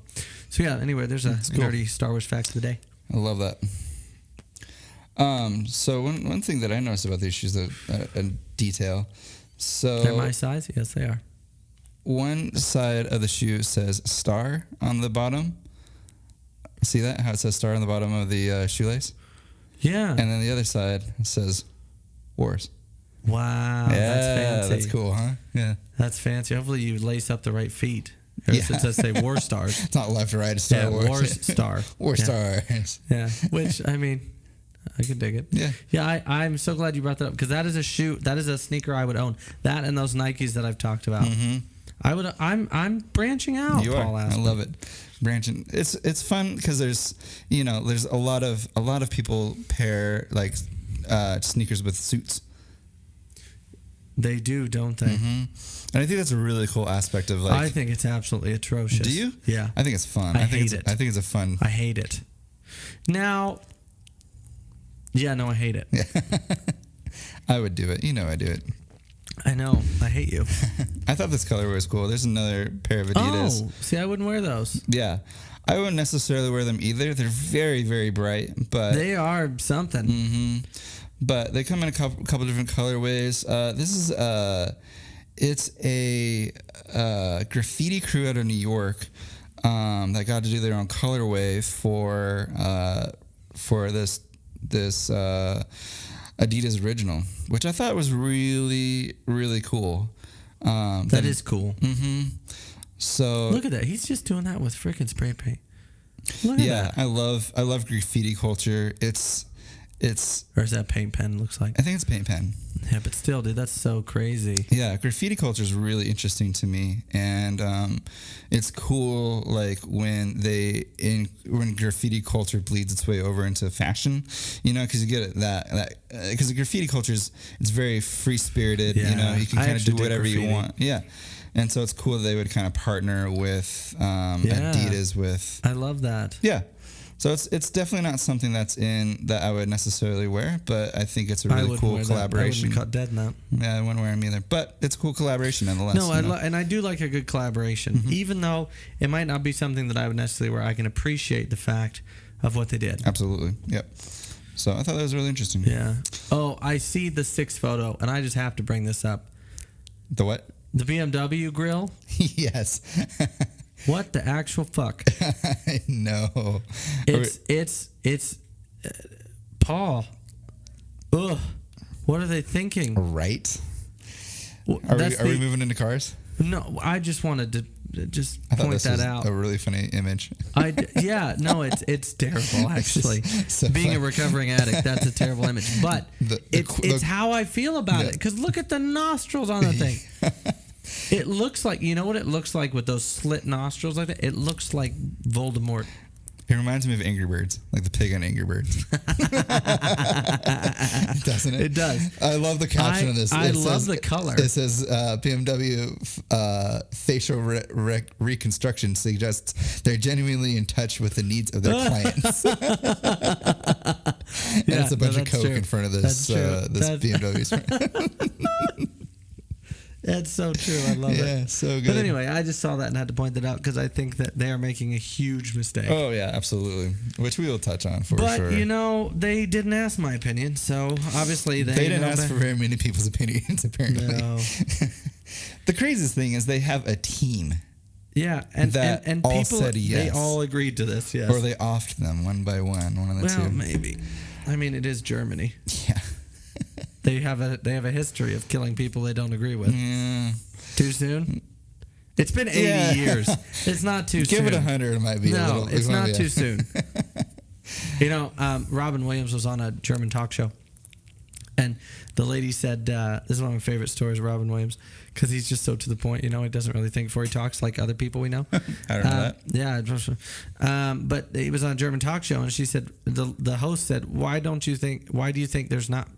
So yeah. Anyway, there's a nerdy Star Wars fact of the day. I love that. So one thing that I noticed about these shoes, a detail. So they're my size. Yes, they are. One side of the shoe says star on the bottom. See that? How it says star on the bottom of the shoelace? Yeah. And then the other side says wars. Wow. Yeah, that's fancy. That's cool, huh? Yeah. That's fancy. Hopefully you lace up the right feet. Or since I say war stars. It's not left or right. It's Star Wars. War star. War stars. Yeah. Which, I mean, I could dig it. Yeah. Yeah, I'm so glad you brought that up because that is a shoe. That is a sneaker I would own. That and those Nikes that I've talked about. Mm-hmm. I'm branching out. You Paul are. Aspen. I love it. Branching. It's fun because there's a lot of people pair like sneakers with suits. They do, don't they? Mm-hmm. And I think that's a really cool aspect of like. I think it's absolutely atrocious. Do you? Yeah. I think it's fun. I hate it. I think it's a fun. I hate it. Now. Yeah, no, I hate it. I would do it. I do it. I know. I hate you. I thought this color was cool. There's another pair of Adidas. Oh, see, I wouldn't wear those. Yeah. I wouldn't necessarily wear them either. They're very, very bright, but they are something. Mm-hmm. But they come in a couple different colorways. This is it's a graffiti crew out of New York that got to do their own colorway for this Adidas original, which I thought was really, really cool. That is cool. Mm-hmm. So look at that. He's just doing that with freaking spray paint. Look at that. I love graffiti culture. It's or is that paint pen? Looks like. I think it's paint pen. Yeah, but still, dude, that's so crazy. Yeah, graffiti culture is really interesting to me, and it's cool. Like when graffiti culture bleeds its way over into fashion, because you get that because the graffiti culture it's very free spirited. Yeah. You can kind of do whatever you want. Yeah. And so it's cool that they would kind of partner with Adidas with. I love that. Yeah. So it's definitely not something that I would necessarily wear, but I think it's a really cool collaboration. I wouldn't cut dead in that. Yeah, I wouldn't wear them either, but it's a cool collaboration nonetheless. No, and I do like a good collaboration, even though it might not be something that I would necessarily wear. I can appreciate the fact of what they did. Absolutely, yep. So I thought that was really interesting. Yeah. Oh, I see the 6th photo, and I just have to bring this up. The what? The BMW grill. Yes. What the actual fuck? I know. It's Paul. Ugh. What are they thinking? Right. Are we moving into cars? No, I just wanted to point that out. A really funny image. It's terrible actually. So being fun. a recovering addict, that's a terrible image. But it's how I feel about it. Because look at the nostrils on the thing. It looks like, you know what it looks like with those slit nostrils like that? It looks like Voldemort. It reminds me of Angry Birds, like the pig on Angry Birds. Doesn't it? It does. I love the caption of this. I love the color. It says BMW facial reconstruction suggests they're genuinely in touch with the needs of their clients. And it's a bunch of Coke in front of this BMW. That's so true. I love it. Yeah, so good. But anyway, I just saw that and had to point that out because I think that they are making a huge mistake. Oh, yeah, absolutely. Which we will touch on for but, sure. But, they didn't ask my opinion, so obviously they didn't ask for very many people's opinions, apparently. No. The craziest thing is they have a team. Yeah, and all people, said yes. They all agreed to this, yes. Or they offed them one by one of the two. Well, maybe. I mean, it is Germany. Yeah. They have a history of killing people they don't agree with. Yeah. Too soon? It's been 80 years. It's not too soon. Give it 100, it might be a little. No, it's not too soon. Robin Williams was on a German talk show, and the lady said, this is one of my favorite stories of Robin Williams, because he's just so to the point, he doesn't really think before he talks like other people we know. I don't know that. Yeah. But he was on a German talk show, and she said, the host said, why do you think there's not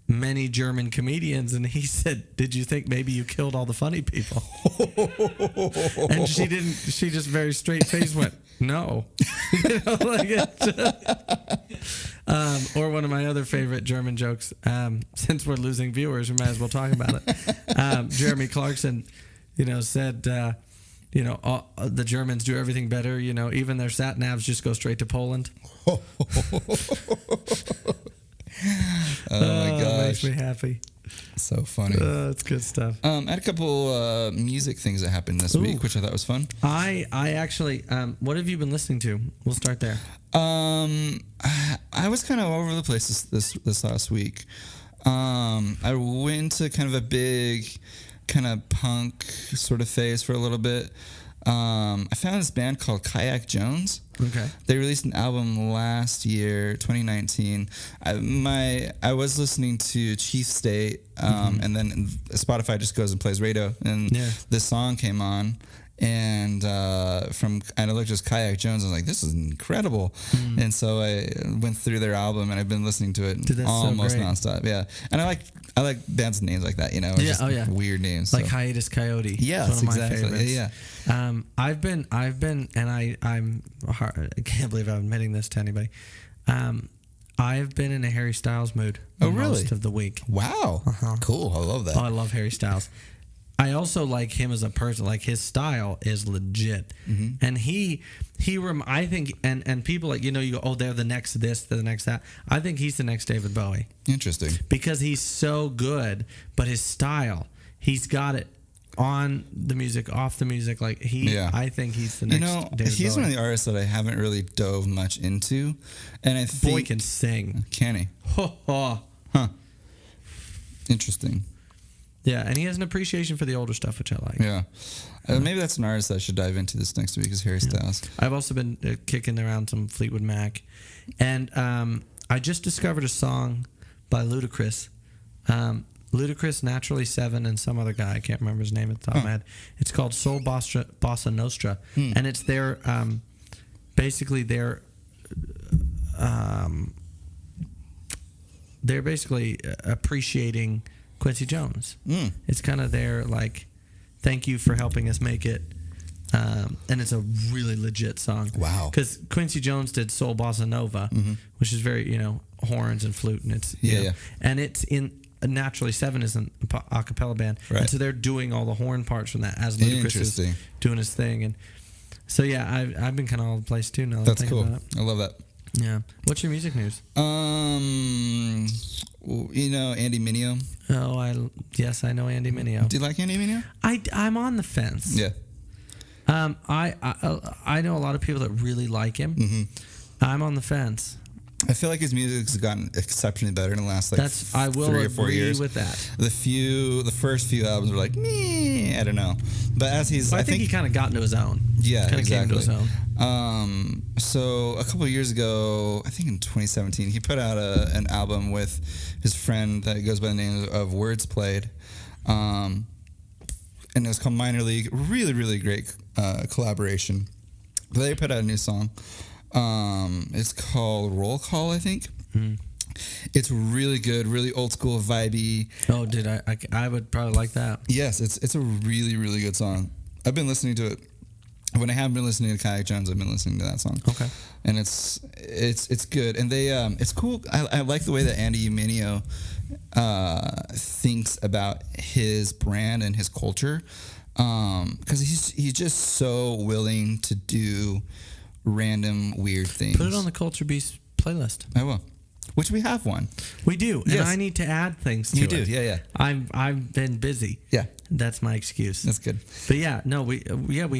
many German comedians? And he said, did you think maybe you killed all the funny people? And she didn't. She just very straight face went, no. Or one of my other favorite German jokes, since we're losing viewers, we might as well talk about it. Jeremy Clarkson said the Germans do everything better, even their sat navs just go straight to Poland. Oh my gosh, it makes me happy. So funny. It's good stuff. I had a couple music things that happened this week, which I thought was fun. I actually, what have you been listening to? We'll start there. I was kind of all over the place this last week. I went to kind of a big kind of punk sort of phase for a little bit. I found this band called Kayak Jones. Okay. They released an album last year, 2019. I was listening to Chief State, and then Spotify just goes and plays radio, and this song came on. And I looked at Kayak Jones. I was like, "This is incredible!" And so I went through their album, and I've been listening to it almost nonstop. Yeah, and I like bands with names like that. Just weird names like Hiatus Coyote. Yes, one of my exactly. favorites. Yeah. I've been, and I can't believe I'm admitting this to anybody. I've been in a Harry Styles mood most of the week. Wow, cool. I love that. Oh, I love Harry Styles. I also like him as a person. Like, his style is legit, and I think, and people you go, oh, they're the next this, they're the next that. I think he's the next David Bowie. Interesting, because he's so good, but his style, he's got it on the music, off the music. I think he's the next. David he's Bowie. one of the artists that I haven't really dove much into, and I think boy can sing. Can he? Huh. Interesting. Yeah, and he has an appreciation for the older stuff, which I like. Yeah. Maybe that's an artist that I should dive into this next week, is Harry Styles. I've also been kicking around some Fleetwood Mac. And I just discovered a song by Ludacris. Ludacris, Naturally Seven, and some other guy. I can't remember his name at the top of my head. It's called Soul Bossa Nostra. And it's their, basically they're basically appreciating Quincy Jones. It's kind of their thank you for helping us make it, and it's a really legit song. Wow! Because Quincy Jones did Soul Bossa Nova, which is very horns and flute, and it's and it's in Naturally Seven is an a cappella band, and so they're doing all the horn parts from that as Ludacris is doing his thing, and so I've been kind of all over the place too now. That's cool. I love that. Yeah. What's your music news? Andy Mineo. Oh, yes, I know Andy Mineo. Do you like Andy Mineo? I'm on the fence. Yeah. I know a lot of people that really like him. I'm on the fence. I feel like his music's gotten exceptionally better in the last 3 or 4 years. With that. The first few albums were like, meh, I don't know. But as I think he kind of got into his own. Yeah, kind of exactly. came into his own. So a couple of years ago, I think in 2017, he put out an album with his friend that goes by the name of Words Played, and it was called Minor League. Really, really great collaboration. But they put out a new song. It's called Roll Call, I think. It's really good, really old school, vibey. Oh, dude, I would probably like that. Yes, it's a really, really good song. I've been listening to it when I haven't been listening to Kayak Jones, I've been listening to that song. Okay. And it's good. And they it's cool. I like the way that Andy Mineo thinks about his brand and his culture, because he's just so willing to do random weird things. Put it on the Culture Beast playlist. I will. Which we have one. We do, Yes. and I need to add things to it. You do, yeah. I've been busy. Yeah. That's my excuse. That's good. But yeah, no, we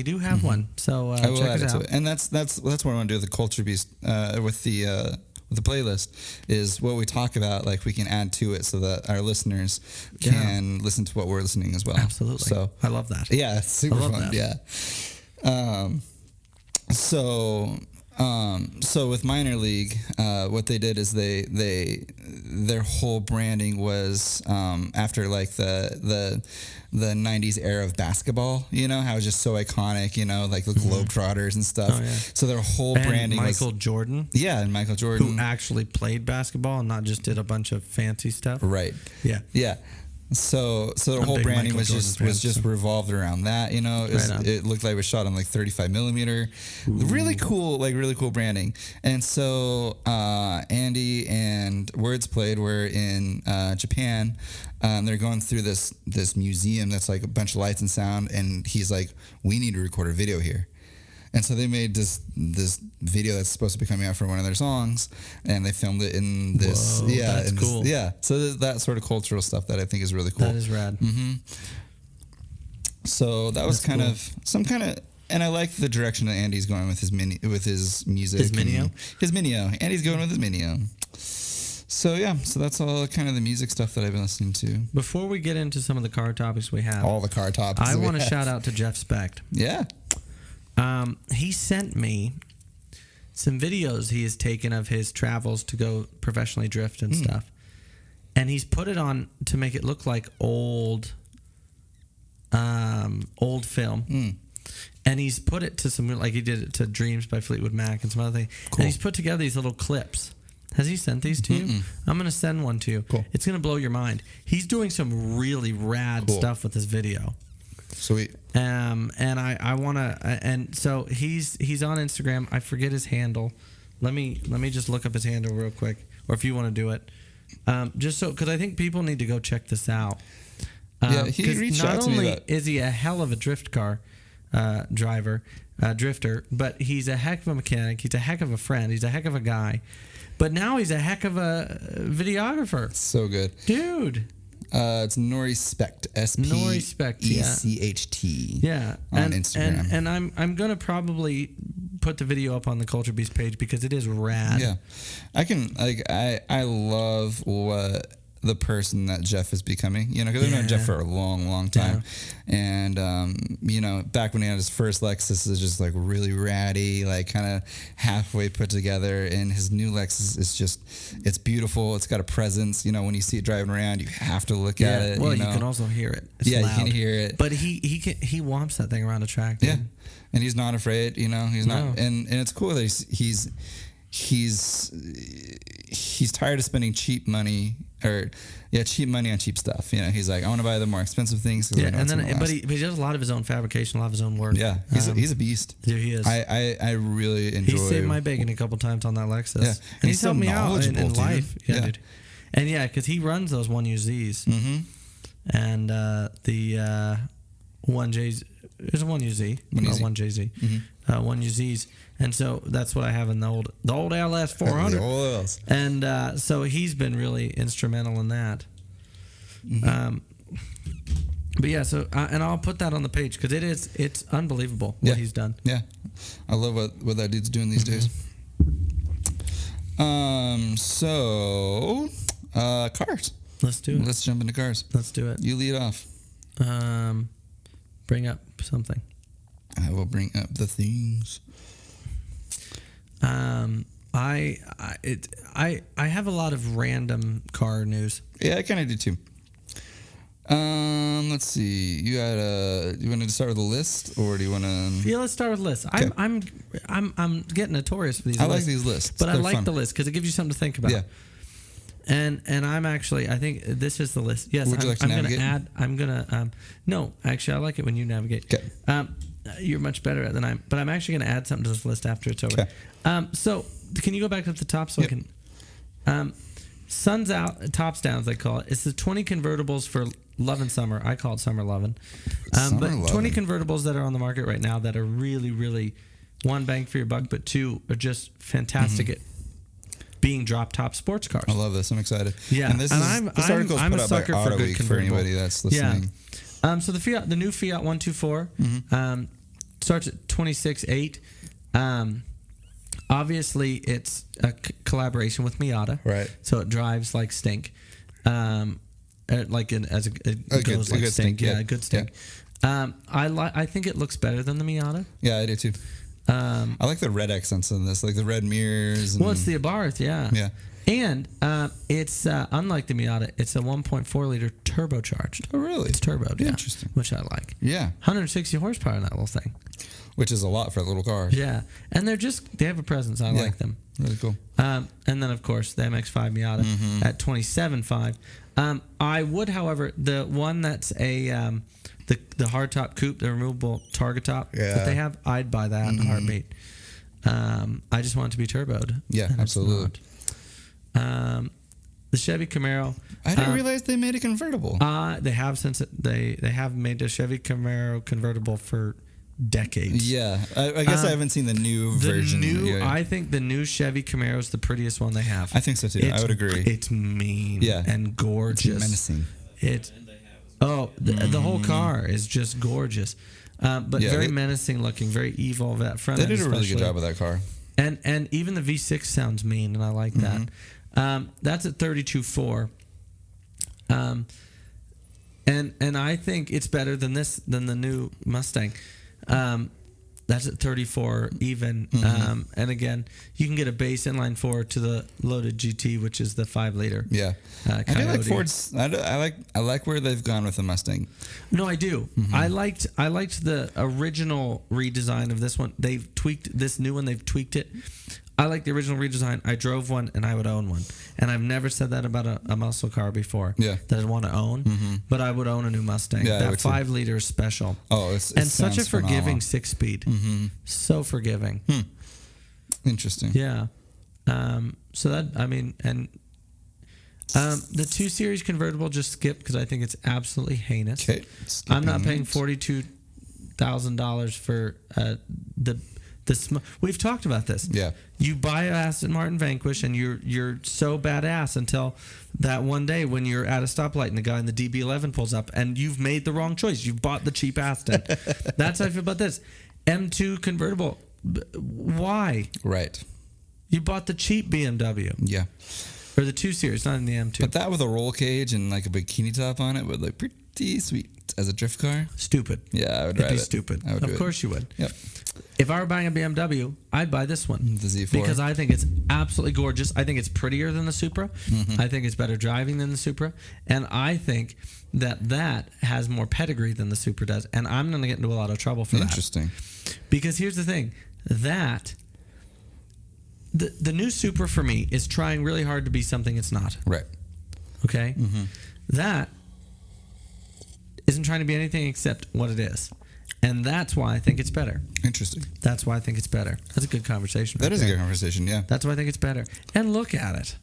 do have one. So I will check add us it out. to it. And that's what I want to do with the Culture Beast, with the playlist, is what we talk about. Like, we can add to it so that our listeners can listen to what we're listening as well. Absolutely. So I love that. yeah, it's super love fun. that. Yeah. So with minor league, what they did is their whole branding was after like the 90s era of basketball, you know, how it was just so iconic, you know, like the Globetrotters and stuff. Oh, yeah. So their whole And branding Michael was Jordan, and Michael Jordan, who actually played basketball and not just did a bunch of fancy stuff. right. Yeah. So their I'm a whole big branding Michael was Jordan just fan, revolved around that, you know. It looked like it was shot on like 35 millimeter. Really cool branding. And so Andy and Words Played were in Japan. They're going through this museum that's like a bunch of lights and sound, and he's like, we need to record a video here. And so they made this video that's supposed to be coming out for one of their songs, and they filmed it in this. Whoa, that's cool. So there's that sort of cultural stuff that I think is really cool. That is rad. Mm-hmm. So that was kind of some kind of, and I like the direction that Andy's going with his music. His Mineo? His Mineo. Andy's going with his Mineo. So yeah, so that's all kind of the music stuff that I've been listening to. Before we get into some of the car topics we have, All the car topics. I want to shout out to Jeff Specht. Yeah. He sent me some videos he has taken of his travels to go professionally drift and stuff. And he's put it on to make it look like old film. And he's put it to some, like he did it to Dreams by Fleetwood Mac and some other things. Cool. And he's put together these little clips. Has he sent these to you? I'm going to send one to you. Cool. It's going to blow your mind. He's doing some really rad stuff with this video. Sweet. And I want to, and so he's on Instagram. I forget his handle. Let me just look up his handle real quick, or if you want to do it, just so, because I think people need to go check this out. Yeah, he reached out to me. Not only is he a hell of a drift car drifter, but he's a heck of a mechanic. He's a heck of a friend. He's a heck of a guy. But now he's a heck of a videographer. So good. Dude. It's Nori Specht. Nori Specht, yeah. SPECHT. Yeah. On Instagram. And I'm going to probably put the video up on the Culture Beast page because it is rad. Yeah. I love what the person that Jeff is becoming, you know, because I've known Jeff for a long, long time. Yeah. And, you know, back when he had his first Lexus, is just like really ratty, like kind of halfway put together. And his new Lexus is just, it's beautiful. It's got a presence. You know, when you see it driving around, you have to look at it. Well, you you can also hear it. It's loud. You can hear it. But he whomps that thing around a track. Dude. Yeah. And he's not afraid, you know, he's not. And it's cool that he's tired of spending cheap money on cheap stuff. You know, he's like, I want to buy the more expensive things. Yeah, and then but he does a lot of his own fabrication, a lot of his own work. Yeah, he's a beast. Dude, he is. I really enjoy. He saved my bacon a couple times on that Lexus. Yeah, and he's helped me out in life. Yeah, dude. And because he runs those 1UZs. Mm-hmm. And the 1Js. There's a 1UZ, not 1JZ. Mm-hmm. 1UZs. And so that's what I have in the old LS 400. The old LS. And so he's been really instrumental in that. Mm-hmm. But yeah, so and I'll put that on the page because it's unbelievable what he's done. Yeah, I love what that dude's doing these days. So cars. Let's do it. Let's jump into cars. Let's do it. You lead off. Bring up something. I will bring up the things. I have a lot of random car news. Yeah, I kind of do too. Let's see. You want to start with a list, or do you want to? Yeah, let's start with lists. Okay. I'm getting notorious for these. I like these lists, but I like the list because it gives you something to think about. Yeah. And I'm actually, I think this is the list. Yes, Would you like to I'm going to navigate? add. I'm going to. No, actually, I like it when you navigate. Okay. You're much better at it than I am. But I'm actually going to add something to this list after it's over. Okay. So can you go back up the top so I can... Sun's out, tops down, as they call it. It's the 20 convertibles for Love and Summer. I call it Summer Lovin'. But 20 convertibles that are on the market right now that are really, really, one, bang for your buck, but two, are just fantastic at being drop-top sports cars. I love this. I'm excited. Yeah. And this article's I'm put a out by sucker for Auto good Week convertible. for anybody that's listening. Yeah. So the new Fiat 124 starts at 26.8. Obviously, it's a collaboration with Miata, Right. So it drives like stink, it goes like good stink. Yeah, yeah. a good stink. Yeah. I think it looks better than the Miata. Yeah, I do too. I like the red accents in this, like the red mirrors. Well, it's the Abarth, yeah. Yeah. And it's unlike the Miata. It's a 1.4 liter turbocharged. Oh, really? It's turboed. Yeah. Interesting. Which I like. Yeah. 160 horsepower in that little thing. Which is a lot for a little car. Yeah, and they have a presence. I like them. Really cool. And then, of course, the MX-5 Miata at 27.5. I would, however, the one that's a the hardtop coupe, the removable target top that they have, I'd buy that in a heartbeat. I just want it to be turboed. Yeah, absolutely. The Chevy Camaro. I didn't realize they made a convertible. They have they have made a Chevy Camaro convertible for decades. Yeah, I guess I haven't seen the new version. I think the new Chevy Camaro is the prettiest one they have. I think so too. I would agree. It's mean and gorgeous. It's menacing. The whole car is just gorgeous, but very menacing looking, very evil. That front they did a really good job with that car. And even the V6 sounds mean, and I like that. That's at 32.4. And I think it's better than the new Mustang. That's at 34 even. And again, you can get a base inline 4 to the loaded GT, which is the 5 liter. Yeah, I do like Ford's. I like where they've gone with the Mustang. No, I do. I liked the original redesign of this one. They've tweaked this new one. They've tweaked it. I like the original redesign. I drove one and I would own one. And I've never said that about a muscle car before. Yeah. That I'd want to own. But I would own a new Mustang. Yeah, that 5 liter is special. Oh, it such a forgiving phenomenal. 6-speed. So forgiving. Interesting. Yeah. So that, I mean, and the 2 Series convertible just skip because I think it's absolutely heinous. Okay. I'm not paying $42,000 for we've talked about this. Yeah. You buy an Aston Martin Vanquish and you're so badass until that one day when you're at a stoplight and the guy in the DB11 pulls up and you've made the wrong choice. You've bought the cheap Aston. That's how I feel about this. M2 convertible. Why? Right. You bought the cheap BMW. Yeah. Or the 2 Series, not in the M2. But that with a roll cage and like a bikini top on it would look pretty sweet as a drift car. Stupid. Yeah, I would It'd ride be it. stupid. I would of course you would. Yep. If I were buying a BMW, I'd buy this one. The Z4. Because I think it's absolutely gorgeous. I think it's prettier than the Supra. I think it's better driving than the Supra. And I think that has more pedigree than the Supra does. And I'm going to get into a lot of trouble for that. Interesting. Because here's the thing. The new Supra for me is trying really hard to be something it's not. Right. Okay? That isn't trying to be anything except what it is. And that's why I think it's better. Interesting. That's why I think it's better. That's a good conversation. That is a good conversation, yeah. That's why I think it's better. And look at it.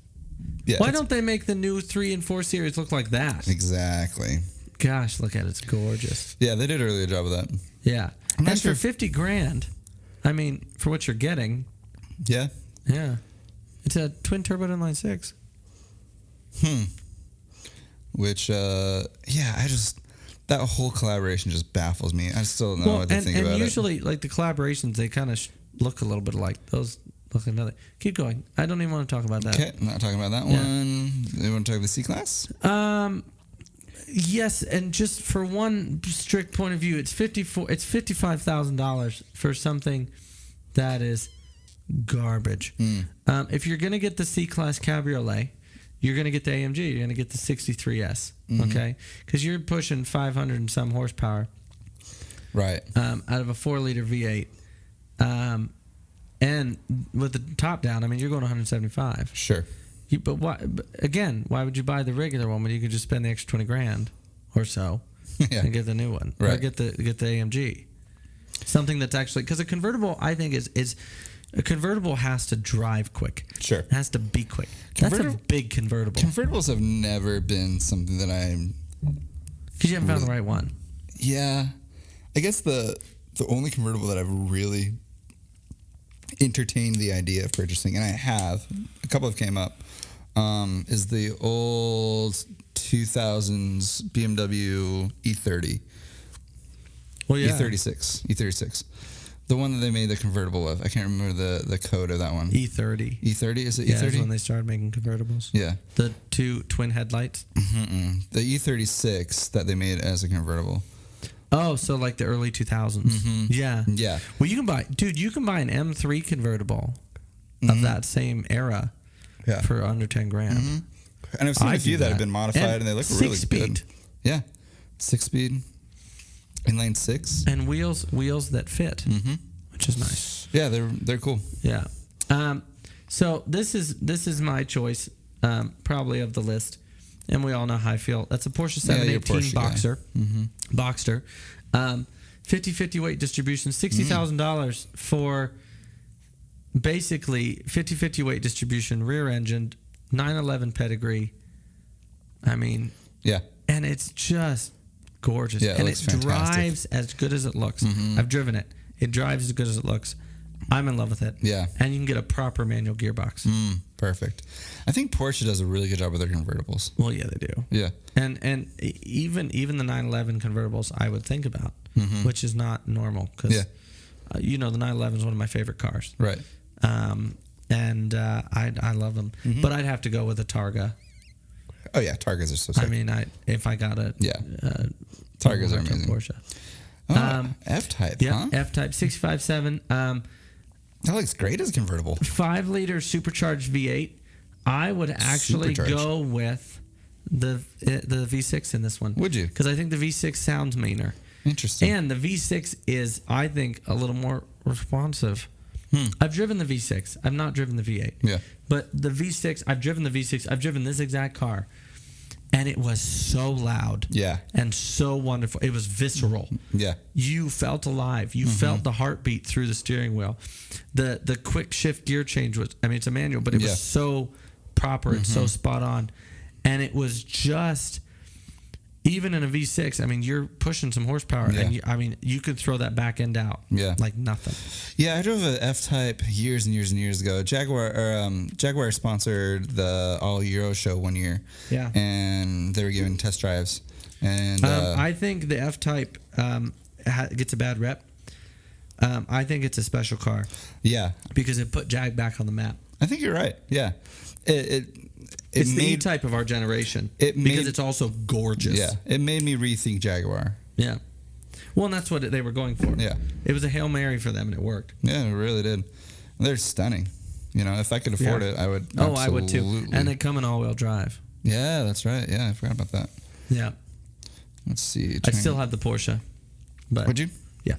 Yeah, why don't they make the new 3 and 4 Series look like that? Exactly. Gosh, look at it. It's gorgeous. Yeah, they did a really good job with that. Yeah. And for $50,000, I mean, for what you're getting. Yeah. Yeah. It's a twin turbo inline 6. Which, that whole collaboration just baffles me. I still don't know what to think about it. And usually, like the collaborations, they kind of look a little bit alike. Those look another. Keep going. I don't even want to talk about that. Okay, I'm not talking about that one. You want to talk about the C-Class? Yes, and just for one strict point of view, it's $55,000 for something that is garbage. If you're going to get the C-Class Cabriolet, you're going to get the AMG. You're going to get the 63S, okay? Because you're pushing 500 and some horsepower, right? Out of a 4-liter V8, and with the top down, I mean, you're going 175. Sure. But why would you buy the regular one when you could just spend the extra $20,000 or so and get the new one, or get the AMG? something that's actually, because a convertible, I think is a convertible has to drive quick. Sure. It has to be quick. That's a big convertible. Convertibles have never been something that I'm. Because you haven't found the right one. Yeah, I guess the only convertible that I've really entertained the idea of purchasing, and I have, a couple have came up, is the old 2000s BMW E30. Well, yeah. E36. The one that they made the convertible of. I can't remember the code of that one. E30. E30? Is it Yeah, E30? that's when they started making convertibles. Yeah. The two twin headlights. The E36 that they made as a convertible. Oh, so like the early 2000s. Mm-hmm. Yeah. Yeah. Well, you can buy an M3 convertible of that same era for under 10 grand. Mm-hmm. And I've seen a few that have been modified and they look really good. Yeah. 6-speed. Inline 6. And wheels that fit, which is nice. Yeah, they're cool. Yeah. So this is my choice, probably of the list. And we all know how I feel. That's a Porsche 718 Boxer. Boxster. 50/50 weight distribution, $60,000 for basically 50/50 weight distribution, rear engined, 911 pedigree. I mean, yeah. And it's just gorgeous. Yeah, and it drives as good as it looks. I've driven it. It drives as good as it looks. I'm in love with it. Yeah. And you can get a proper manual gearbox. Perfect. I think Porsche does a really good job with their convertibles. Well, yeah, they do. Yeah. And even the 911 convertibles I would think about, which is not normal because, the 911 is one of my favorite cars. Right. I love them. But I'd have to go with a Targa. Oh, yeah. Targas are so sick. I mean, if I got a... Yeah. Targas are amazing. Porsche. F-Type, yeah, huh? F-Type, 657. That looks great as a convertible. 5-liter supercharged V8. I would actually go with the V6 in this one. Would you? Because I think the V6 sounds meaner. Interesting. And the V6 is, I think, a little more responsive. I've driven the V6. I've not driven the V8. Yeah. But the V6, I've driven the V6. I've driven this exact car. And it was so loud. Yeah. And so wonderful. It was visceral. Yeah. You felt alive. You felt the heartbeat through the steering wheel. The quick shift gear change was, I mean, it's a manual, but it was so proper and so spot on. And it was just, even in a V6, I mean, you're pushing some horsepower. Yeah. And you could throw that back end out. Yeah. Like nothing. Yeah, I drove an F-Type years and years and years ago. Jaguar sponsored the All Euro show one year. Yeah. And they were giving test drives. And I think the F-Type gets a bad rep. I think it's a special car. Yeah. Because it put Jag back on the map. I think you're right. Yeah. It's the E-Type of our generation. Because it's also gorgeous. Yeah. It made me rethink Jaguar. Yeah. Well, and that's what they were going for. Yeah. It was a Hail Mary for them, and it worked. Yeah, it really did. They're stunning. You know, if I could afford it, I would. Oh, I would too. And they come in all-wheel drive. Yeah, that's right. Yeah, I forgot about that. Yeah. Let's see. I still have the Porsche. But would you? Yeah.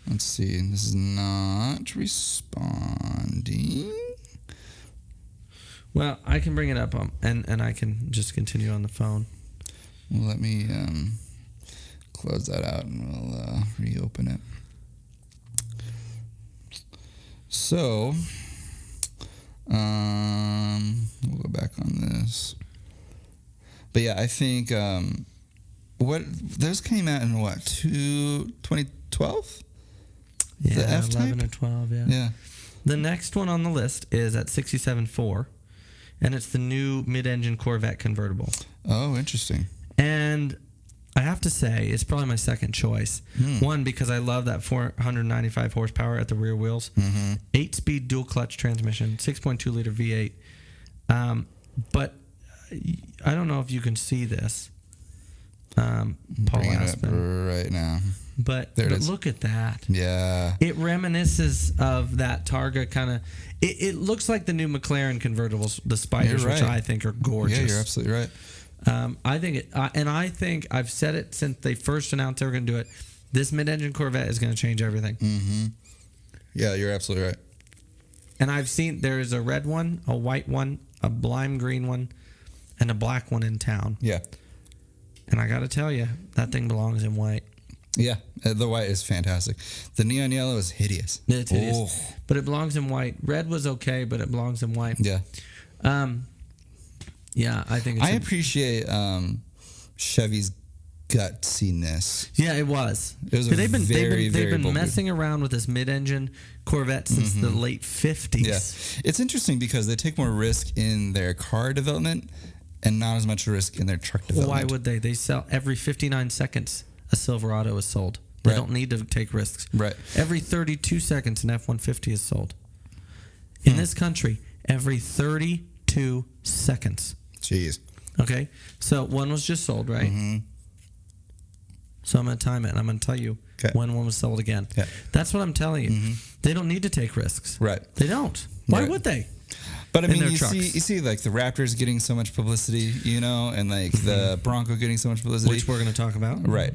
Let's see. This is not responding. Well, I can bring it up and I can just continue on the phone. Well, let me close that out and we'll reopen it. So, we'll go back on this. But yeah, I think those came out in 2012? Yeah, the F-Type? 11 or 12, yeah. Yeah. The next one on the list is at 67.4, and it's the new mid-engine Corvette convertible. Oh, interesting. And I have to say, it's probably my second choice. One, because I love that 495 horsepower at the rear wheels. 8-speed dual-clutch transmission, 6.2-liter V8. But I don't know if you can see this, Paul Aspen. Right now. But look at that. Yeah. It reminisces of that Targa kind of... It looks like the new McLaren convertibles, the Spiders, which I think are gorgeous. Yeah, you're absolutely right. I think I've said it since they first announced they were going to do it. This mid-engine Corvette is going to change everything. Yeah, you're absolutely right. And I've seen there is a red one, a white one, a lime green one, and a black one in town. Yeah. And I got to tell you, that thing belongs in white. Yeah, the white is fantastic. The neon yellow is hideous. It's hideous. But it belongs in white. Red was okay, but it belongs in white. Yeah. Yeah, I think I appreciate Chevy's gutsiness. Yeah, it was. It was they've been bold messing around with this mid-engine Corvette since the late 50s. Yeah. It's interesting because they take more risk in their car development and not as much risk in their truck development. Why would they? They sell every 59 seconds a Silverado is sold. They don't need to take risks. Right. Every 32 seconds an F-150 is sold. In this country, every 32 seconds. Jeez. Okay? So one was just sold, right? Mm-hmm. So I'm going to time it, and I'm going to tell you when one was sold again. Yeah. That's what I'm telling you. They don't need to take risks. Right. They don't. Why would they? But I mean, you see, like the Raptors getting so much publicity, you know, and like the Bronco getting so much publicity, which we're going to talk about, right?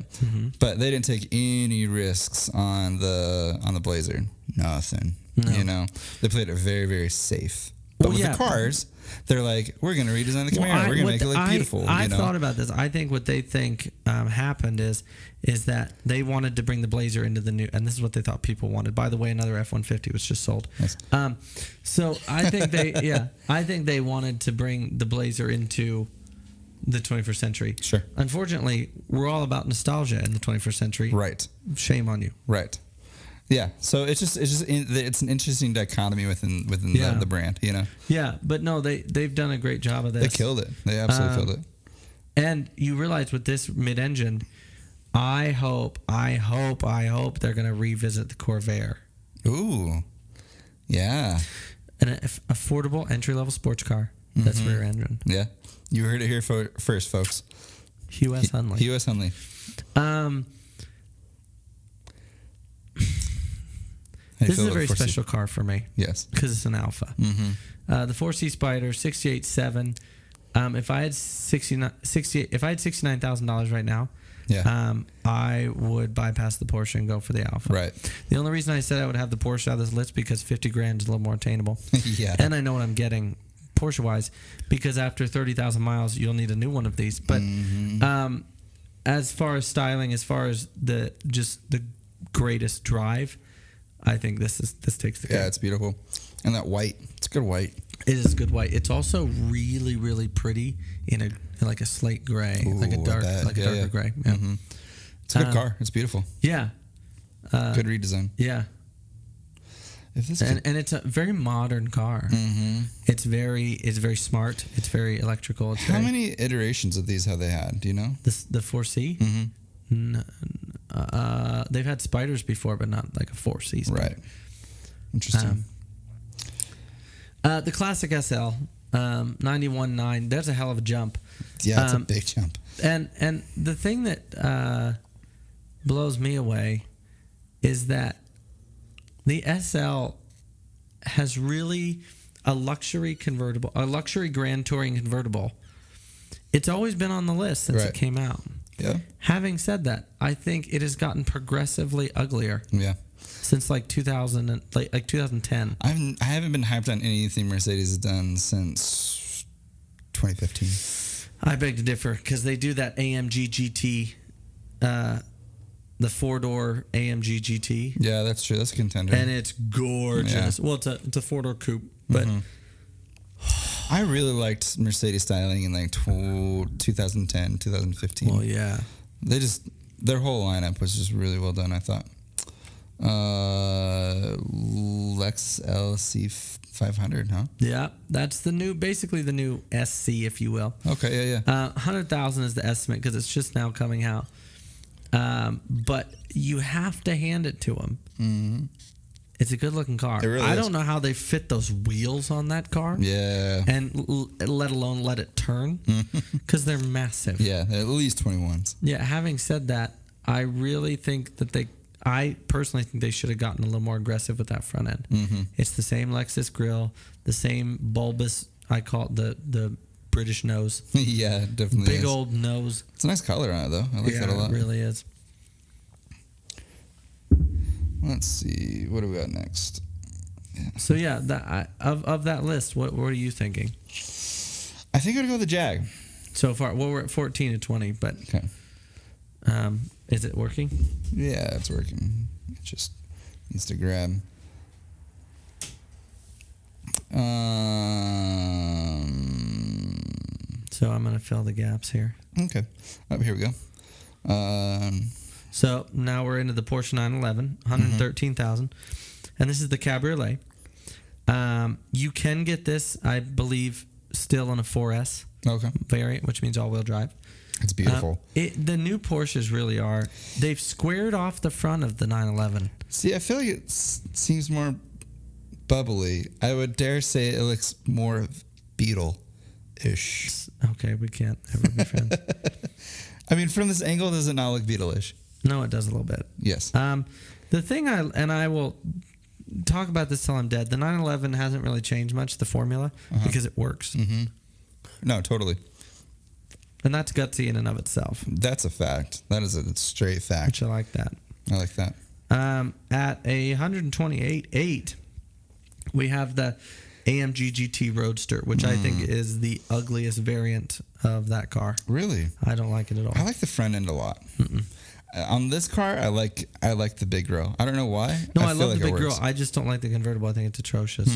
But they didn't take any risks on the Blazer. Nothing. No. You know, they played it very, very safe. But with the cars, they're like, we're going to redesign the Camaro. We're going to make it look beautiful. I thought about this. I think what they think happened is that they wanted to bring the Blazer into the new, and this is what they thought people wanted. By the way, another F-150 was just sold. Nice. So I think I think they wanted to bring the Blazer into the 21st century. Sure. Unfortunately, we're all about nostalgia in the 21st century. Right. Shame on you. Right. Yeah, so it's an interesting dichotomy within the brand, you know. Yeah, but no, they've done a great job of this. They killed it. They absolutely killed it. And you realize with this mid-engine, I hope they're going to revisit the Corvair. Ooh, yeah, an affordable entry-level sports car that's rear engine. Yeah, you heard it here first, folks. U.S. Hunley. U.S. Hunley. This is a very special car for me. Yes. Because it's an Alpha. The 4C Spider, 68.7. If I had $69,000 right now, I would bypass the Porsche and go for the Alpha. Right. The only reason I said I would have the Porsche out of this list because 50 grand is a little more attainable. Yeah. And I know what I'm getting Porsche-wise because after 30,000 miles, you'll need a new one of these. But as far as styling, as far as the greatest drive, I think this takes the cake. Yeah, it's beautiful. And that white, it's good white. It is good white. It's also really, really pretty in a slate gray, Ooh, like a darker gray. Yeah. It's a good car. It's beautiful. Yeah. Good redesign. Yeah. And it's a very modern car. It's very smart. It's very electrical. How many iterations of these have they had? Do you know? The 4C? They've had Spiders before, but not like a 4C Spider. Right. Interesting. The classic SL, 91.9. That's a hell of a jump. Yeah, it's a big jump. And the thing that blows me away is that the SL has really a luxury Grand Touring convertible. It's always been on the list since it came out. Yeah. Having said that, I think it has gotten progressively uglier. Yeah. Since like 2000 and like 2010. I haven't been hyped on anything Mercedes has done since 2015. I beg to differ because they do that AMG GT, the 4-door AMG GT. Yeah, that's true. That's a contender. And it's gorgeous. Yeah. Well, it's a 4-door coupe, but I really liked Mercedes styling in like 2010, 2015. Well, yeah. Their whole lineup was just really well done, I thought. Lex LC 500, huh? Yeah, that's basically the new SC, if you will. Okay, yeah. 100,000 is the estimate because it's just now coming out. But you have to hand it to them. It's a good looking car. Really I don't know how they fit those wheels on that car. Yeah. And let alone let it turn because they're massive. Yeah, at least 21s. Yeah, having said that, I personally think they should have gotten a little more aggressive with that front end. It's the same Lexus grille, the same bulbous, I call it the British nose. Yeah, definitely Big old nose. It's a nice color on it, though. I like that a lot. It really is. Let's see. What do we got next? Yeah. So, of that list, what are you thinking? I think I'd go with the Jag. So far, well, we're at 14 to 20, but... Okay. Is it working? Yeah, it's working. It just needs to grab. So I'm going to fill the gaps here. Okay. Oh, here we go. So now we're into the Porsche 911, 113,000. And this is the Cabriolet. You can get this, I believe, still on a 4S variant, which means all-wheel drive. It's beautiful. The new Porsches really are. They've squared off the front of the 911. See, I feel like it seems more bubbly. I would dare say it looks more Beetle-ish. Okay, we can't ever be friends. I mean, from this angle, does it not look Beetle-ish? No, it does a little bit. Yes. The thing I will talk about this till I'm dead. The 911 hasn't really changed much, the formula, because it works. Mm-hmm. No, totally. And that's gutsy in and of itself. That's a fact. That is a straight fact. Which I like that. I like that. At a 128.8, we have the AMG GT Roadster, which I think is the ugliest variant of that car. Really? I don't like it at all. I like the front end a lot. On this car, I like the big grill. I don't know why. No, I love the big grill. I just don't like the convertible. I think it's atrocious.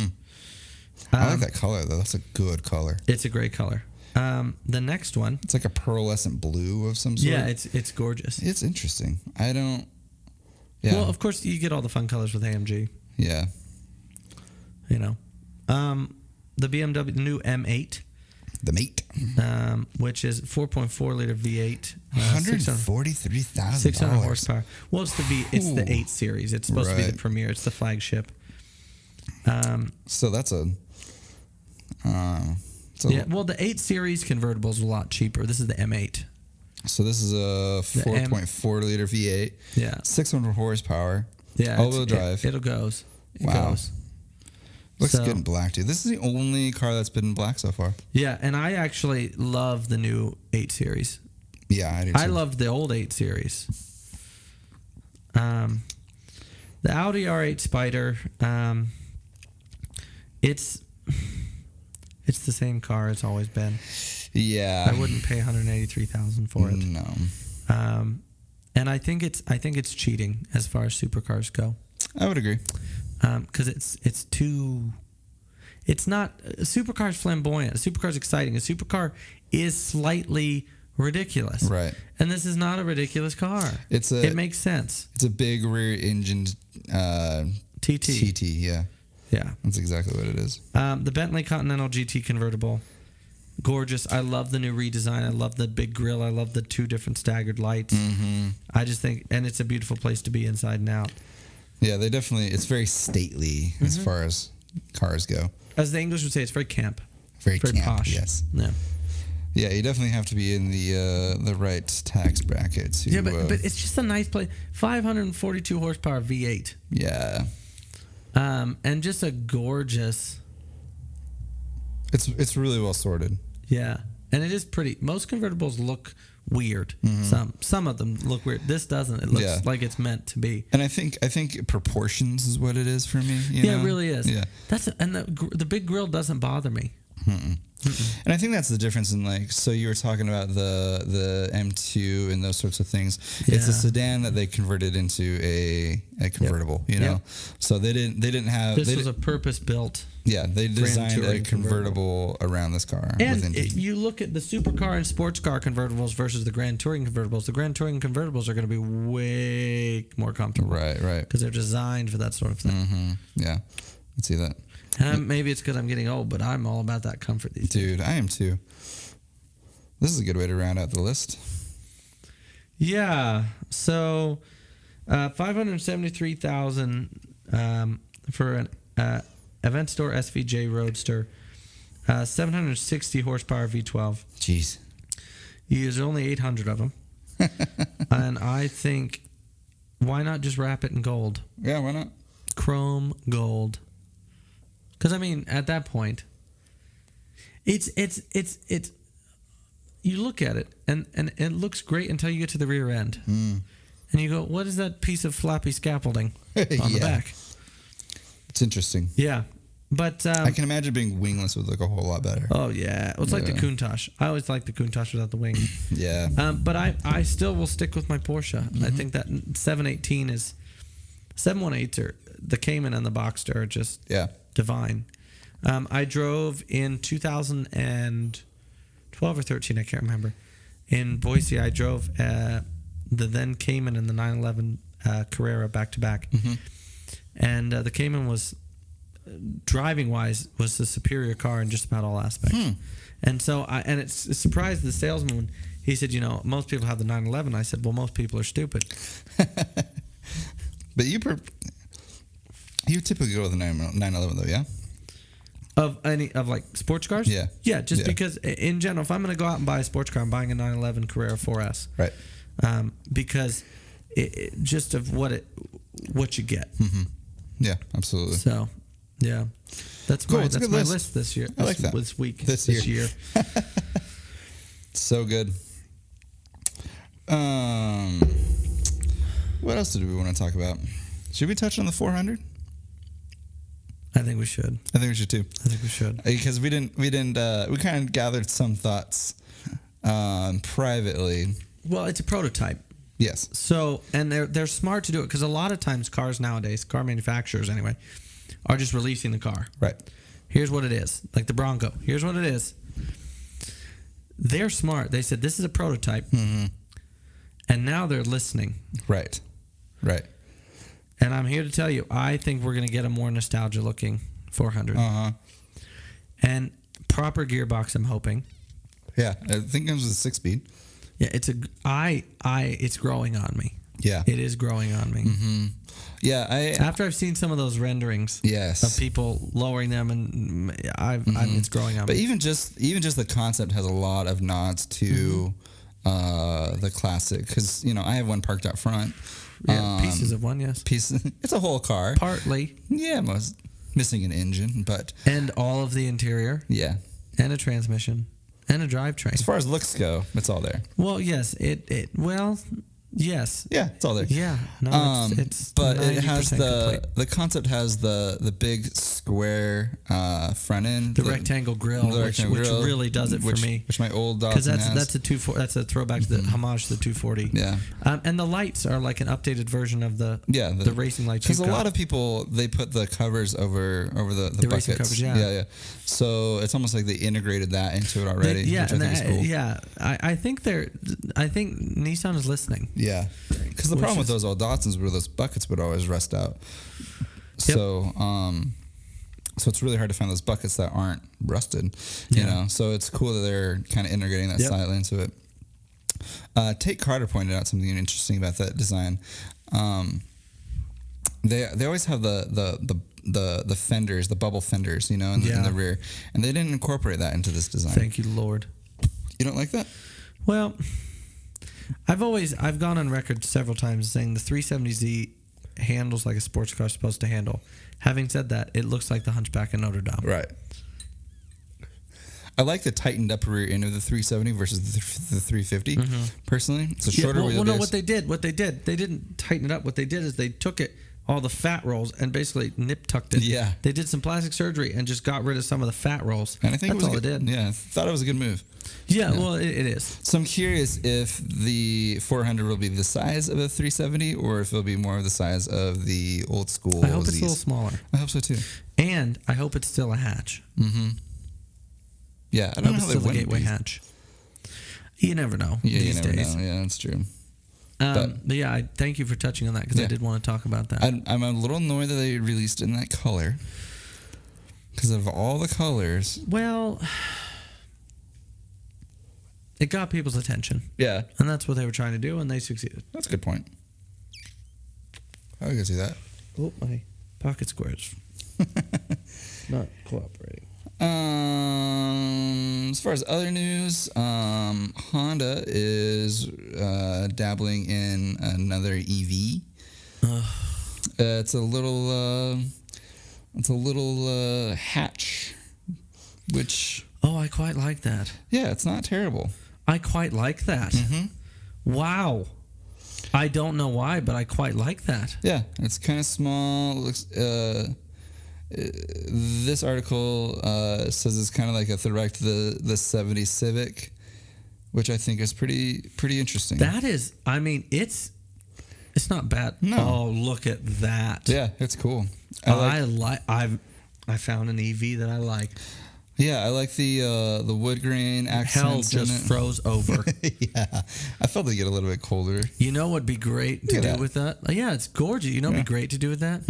I like that color, though. That's a good color. It's a great color. The next one. It's like a pearlescent blue of some sort. Yeah, it's gorgeous. It's interesting. I don't... Yeah. Well, of course, you get all the fun colors with AMG. Yeah. You know. The BMW new M8. The mate. Which is 4.4 liter V8. $143,000. 600 horsepower. Well, it's the 8 series. It's supposed to be the premier. It's the flagship. So that's a... well, the 8 series convertible is a lot cheaper. This is the M8. So this is a 4.4 liter V8. Yeah. 600 horsepower. Yeah. All-wheel drive. It goes. Wow. Looks good in black, dude. This is the only car that's been in black so far. Yeah, and I actually love the new 8 series. Yeah, I do too. I loved the old 8 series. The Audi R8 Spider, it's the same car it's always been. Yeah. I wouldn't pay $183,000 for it. No. And I think it's cheating as far as supercars go. I would agree. Because it's too... It's not... A supercar's flamboyant. A supercar's exciting. A supercar is slightly ridiculous. Right. And this is not a ridiculous car. It makes sense. It's a big rear-engined... TT, yeah. Yeah. That's exactly what it is. The Bentley Continental GT convertible. Gorgeous. I love the new redesign. I love the big grille. I love the 2 different staggered lights. Mm-hmm. I just think... And it's a beautiful place to be inside and out. Yeah, they definitely... It's very stately as far as cars go. As the English would say, it's very camp. Very camp, posh. Yes. Yeah. Yeah, you definitely have to be in the right tax bracket to... Yeah, but it's just a nice place. 542 horsepower V8. Yeah. And just a gorgeous... It's really well sorted. Yeah. And it is pretty... Most convertibles look weird. Some of them look weird. This doesn't. It looks like it's meant to be. And I think proportions is what it is for me. You know? It really is. Yeah. And the big grill doesn't bother me. And I think that's the difference in so you were talking about the M2 and those sorts of things. Yeah. It's a sedan that they converted into a convertible, you know. So they didn't have this was a purpose built. Yeah, they designed a convertible around this car. And you look at the supercar and sports car convertibles versus the Grand Touring convertibles. The Grand Touring convertibles are going to be way more comfortable. Right. Because they're designed for that sort of thing. Mm-hmm. Yeah, I see that. And maybe it's because I'm getting old, but I'm all about that comfort these days. Dude, I am too. This is a good way to round out the list. Yeah. So, $573,000 for an Event Store SVJ Roadster, 760 horsepower V12. Jeez. There's only 800 of them, and I think, why not just wrap it in gold? Yeah, why not? Chrome gold. Because I mean, at that point, it's. You look at it, and it looks great until you get to the rear end, and you go, "What is that piece of flappy scaffolding on the back?" It's interesting. Yeah, But I can imagine being wingless would look a whole lot better. oh yeah, it's like the Countach. I always like the Countach without the wing. Yeah. But I still will stick with my Porsche. I think that 718 is 718s are the Cayman and the Boxster are just divine. I drove in 2012 or 13, I can't remember. In Boise, I drove the then Cayman and the 911 Carrera back to back, and the Cayman was, driving wise, was the superior car in just about all aspects. And so it surprised the salesman when he said, most people have the 911. I said, well, most people are stupid. But you typically go with the 911 though, yeah? Of like sports cars? Yeah. Yeah, just because in general, if I'm going to go out and buy a sports car, I'm buying a 911 Carrera 4S. Right. Because just of what you get. Yeah, absolutely. So, yeah. That's cool. my list this year. I like that. This week. This year. So good. What else did we want to talk about? Should we touch on the 400? I think we should. I think we should too. I think we should. Because we kind of gathered some thoughts privately. Well, it's a prototype. Yes. So, and they're smart to do it because a lot of times cars nowadays, car manufacturers anyway, are just releasing the car. Right. Here's what it is. Like the Bronco. Here's what it is. They're smart. They said, this is a prototype. And now they're listening. Right. Right. And I'm here to tell you, I think we're going to get a more nostalgia-looking 400. And proper gearbox, I'm hoping. Yeah, I think it was a 6-speed. Yeah, it's growing on me. Yeah. It is growing on me. Yeah, after I've seen some of those renderings of people lowering them, and it's growing on but me. But even just the concept has a lot of nods to the classic, because I have one parked out front. Yeah, pieces of one, yes. It's a whole car. Partly. Yeah, missing an engine, but and all of the interior. Yeah. And a transmission. And a drivetrain. As far as looks go, it's all there. Well, yes. Yes. Yeah, it's all there. Yeah. No, it's but it has complete. The concept has the big square front end, the rectangle grill, which really does it for me. Which my old Datsun because has. that's a throwback to the homage to the 240. Yeah. And the lights are like an updated version of the racing lights. Because a lot of people, they put the covers over the buckets. Racing covers, yeah. So it's almost like they integrated that into it already. Which I think is cool. Yeah. I think Nissan is listening. Yeah, because the problem with those old Datsuns were those buckets would always rust out. Yep. So it's really hard to find those buckets that aren't rusted. You know, so it's cool that they're kind of integrating that slightly into it. Tate Carter pointed out something interesting about that design. They always have the fenders, the bubble fenders, in the rear, and they didn't incorporate that into this design. Thank you, Lord. You don't like that? Well, I've gone on record several times saying the 370Z handles like a sports car is supposed to handle. Having said that, it looks like the Hunchback of Notre Dame. Right. I like the tightened up rear end of the 370 versus the 350. Personally, it's a shorter wheelbase. Well, no, what they did, they didn't tighten it up. What they did is they took all the fat rolls and basically nip-tucked it. Yeah. They did some plastic surgery and just got rid of some of the fat rolls. And I think that's all it did. Yeah, I thought it was a good move. Yeah, well, it is. So I'm curious if the 400 will be the size of a 370 or if it'll be more of the size of the old school I hope it's a little smaller. I hope so too. And I hope it's still a hatch. Yeah, I don't know how it's still a gateway hatch. You never know these days. Yeah, that's true. But yeah, I thank you for touching on that because I did want to talk about that. I'm a little annoyed that they released it in that color because of all the colors. Well, it got people's attention. Yeah. And that's what they were trying to do, and they succeeded. That's a good point. I can see that. Oh, my pocket square's not cooperating. As far as other news, Honda is dabbling in another EV. It's a little hatch, which I quite like that. Yeah, it's not terrible. I quite like that. Wow. I don't know why, but I quite like that. Yeah, it's kind of small. Looks this article says it's kind of like a throwback to the 70s Civic, which I think is pretty interesting. That is, I mean, it's not bad. No. Oh, look at that. Yeah, it's cool. I found an EV that I like. Yeah, I like the wood grain accents. Hell just froze over. Yeah, I felt it get a little bit colder. You know what'd be great to do with that? Yeah, it's gorgeous. You know what'd be great to do with that?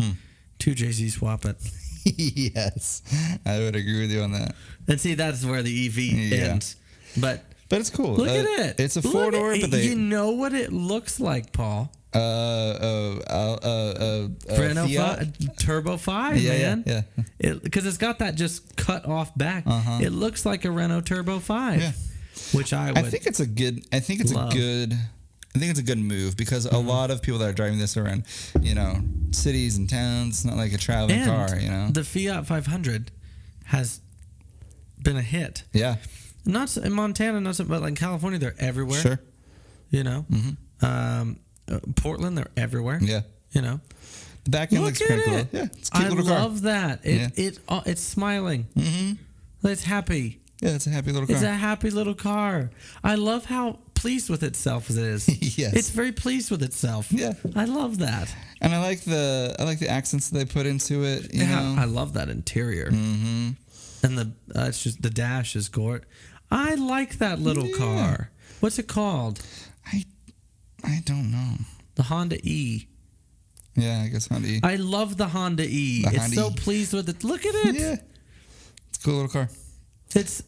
2 JZ swap it. Yes, I would agree with you on that. And see, that's where the EV ends. But it's cool. Look at it. It's a 4-door, but you know what it looks like, Paul? Renault Turbo 5, man. Yeah. Because it's got that just cut off back. It looks like a Renault Turbo 5, which I think it's a good. I think it's a good move because a lot of people that are driving this around, cities and towns. It's not like a traveling car, The Fiat 500 has been a hit. Yeah. Not in Montana, but like in California, they're everywhere. Sure. Portland, they're everywhere. Yeah. The back end looks pretty cool. Yeah, it's a cute little car. I love that. It's smiling. Mm-hmm. It's happy. Yeah, it's a happy little car. It's a happy little car. I love how pleased with itself as it is. Yes. It's very pleased with itself. Yeah. I love that. And I like the accents that they put into it. You know? I love that interior. Mm-hmm. And it's just the dash is gorgeous. I like that little car. What's it called? I don't know. The Honda E. Yeah, I guess Honda E. I love the Honda E. It's so pleased with it. Look at it. Yeah. It's a cool little car. It's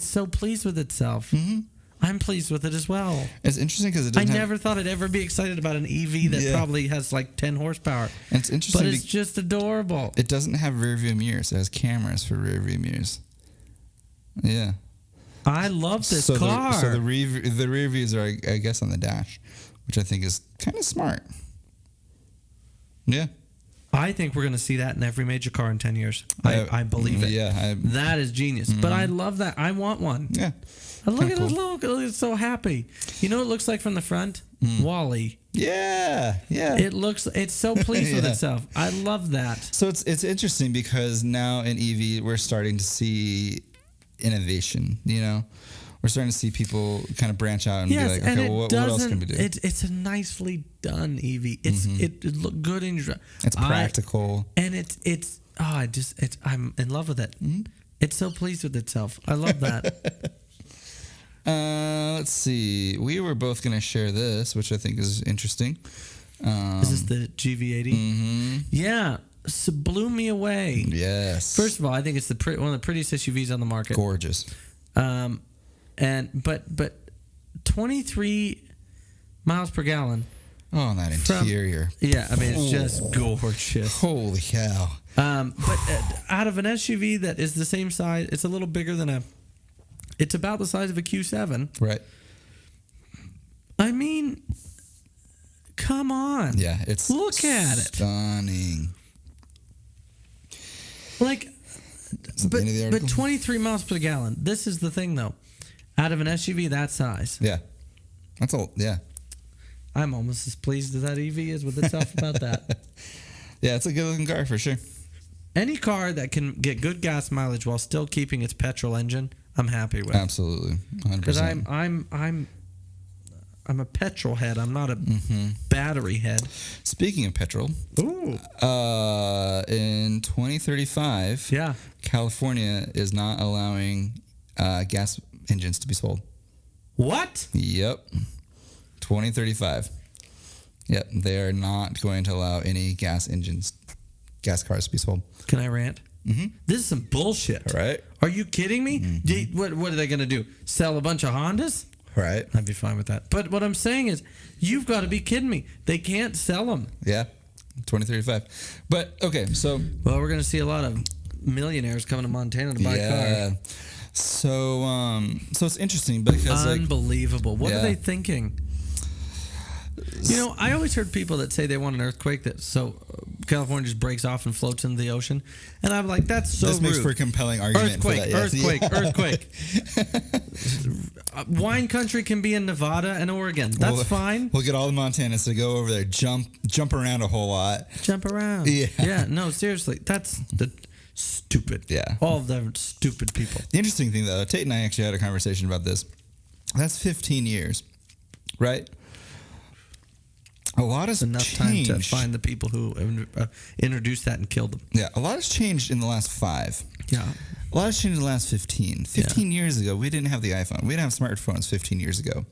so pleased with itself. Mm-hmm. I'm pleased with it as well. It's interesting because I never thought I'd ever be excited about an EV that probably has like 10 horsepower. And it's interesting, but it's just adorable. It doesn't have rear view mirrors. It has cameras for rear view mirrors. Yeah. I love this car. So the rear views are, I guess, on the dash, which I think is kind of smart. Yeah. I think we're going to see that in every major car in 10 years. I believe it. Yeah. That is genius. Mm-hmm. But I love that. I want one. Yeah. Look at this little, it's so happy. You know what it looks like from the front? Wall-E. Yeah. It's so pleased with itself. I love that. So it's interesting because now in EV we're starting to see innovation, We're starting to see people kind of branch out and be like, okay, well, what else can we do? It's a nicely done EV. It look good in your. It's practical, and I'm in love with it. Mm-hmm. It's so pleased with itself. I love that. Let's see. We were both going to share this, which I think is interesting. Is this the GV80? Mm-hmm. Yeah. So blew me away. Yes. First of all, I think it's one of the prettiest SUVs on the market. Gorgeous. But 23 miles per gallon. Oh, and that interior. It's just gorgeous. Holy cow. But out of an SUV that is the same size, it's a little bigger than it's about the size of a Q7. Right. I mean, come on. Yeah, look at it. Stunning. Like, but 23 miles per gallon. This is the thing, though. Out of an SUV that size. Yeah. That's all. Yeah. I'm almost as pleased as that EV is with itself about that. Yeah, it's a good looking car for sure. Any car that can get good gas mileage while still keeping its petrol engine, I'm happy with. Absolutely. 100%. Because I'm a petrol head. I'm not a battery head. Speaking of petrol, in 2035, California is not allowing gas engines to be sold. What? Yep. 2035. Yep. They are not going to allow any gas cars to be sold. Can I rant? Mm-hmm. This is some bullshit. Right? Are you kidding me? Mm-hmm. What are they going to do? Sell a bunch of Hondas? Right. I'd be fine with that. But what I'm saying is, you've got to be kidding me. They can't sell them. Yeah. 2035. But, okay, so... Well, we're going to see a lot of millionaires coming to Montana to buy cars. So it's interesting because... Unbelievable. What are they thinking? I always heard people that say they want an earthquake that's so California just breaks off and floats into the ocean. And I'm like, that's so This makes rude. for a compelling argument for that. Earthquake. Wine country can be in Nevada and Oregon. That's fine. We'll get all the Montanans to go over there, jump around a whole lot. Jump around. Yeah, no, seriously. That's the stupid. Yeah. All of them stupid people. The interesting thing, though, Tate and I actually had a conversation about this. That's 15 years, right? A lot has Enough changed. time to find the people who introduced that and killed them. Yeah, a lot has changed in the last 5. Yeah. A lot has changed in the last 15. 15 years ago, we didn't have the iPhone. We didn't have smartphones 15 years ago.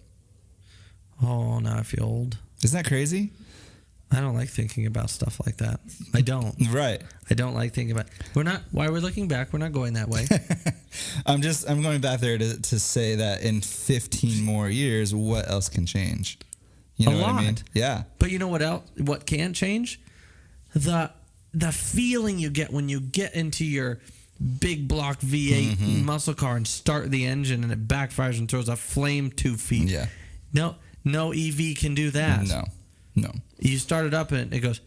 Oh, now I feel old. Isn't that crazy? I don't like thinking about stuff like that. I don't. Right. I don't like thinking about. While we're looking back, we're not going that way. I'm going back there to say that in 15 more years, what else can change? You know what I mean? Yeah. But you know what else? What can change? The feeling you get when you get into your big block V8 muscle car and start the engine and it backfires and throws a flame 2 feet. Yeah. No EV can do that. No. You start it up and it goes.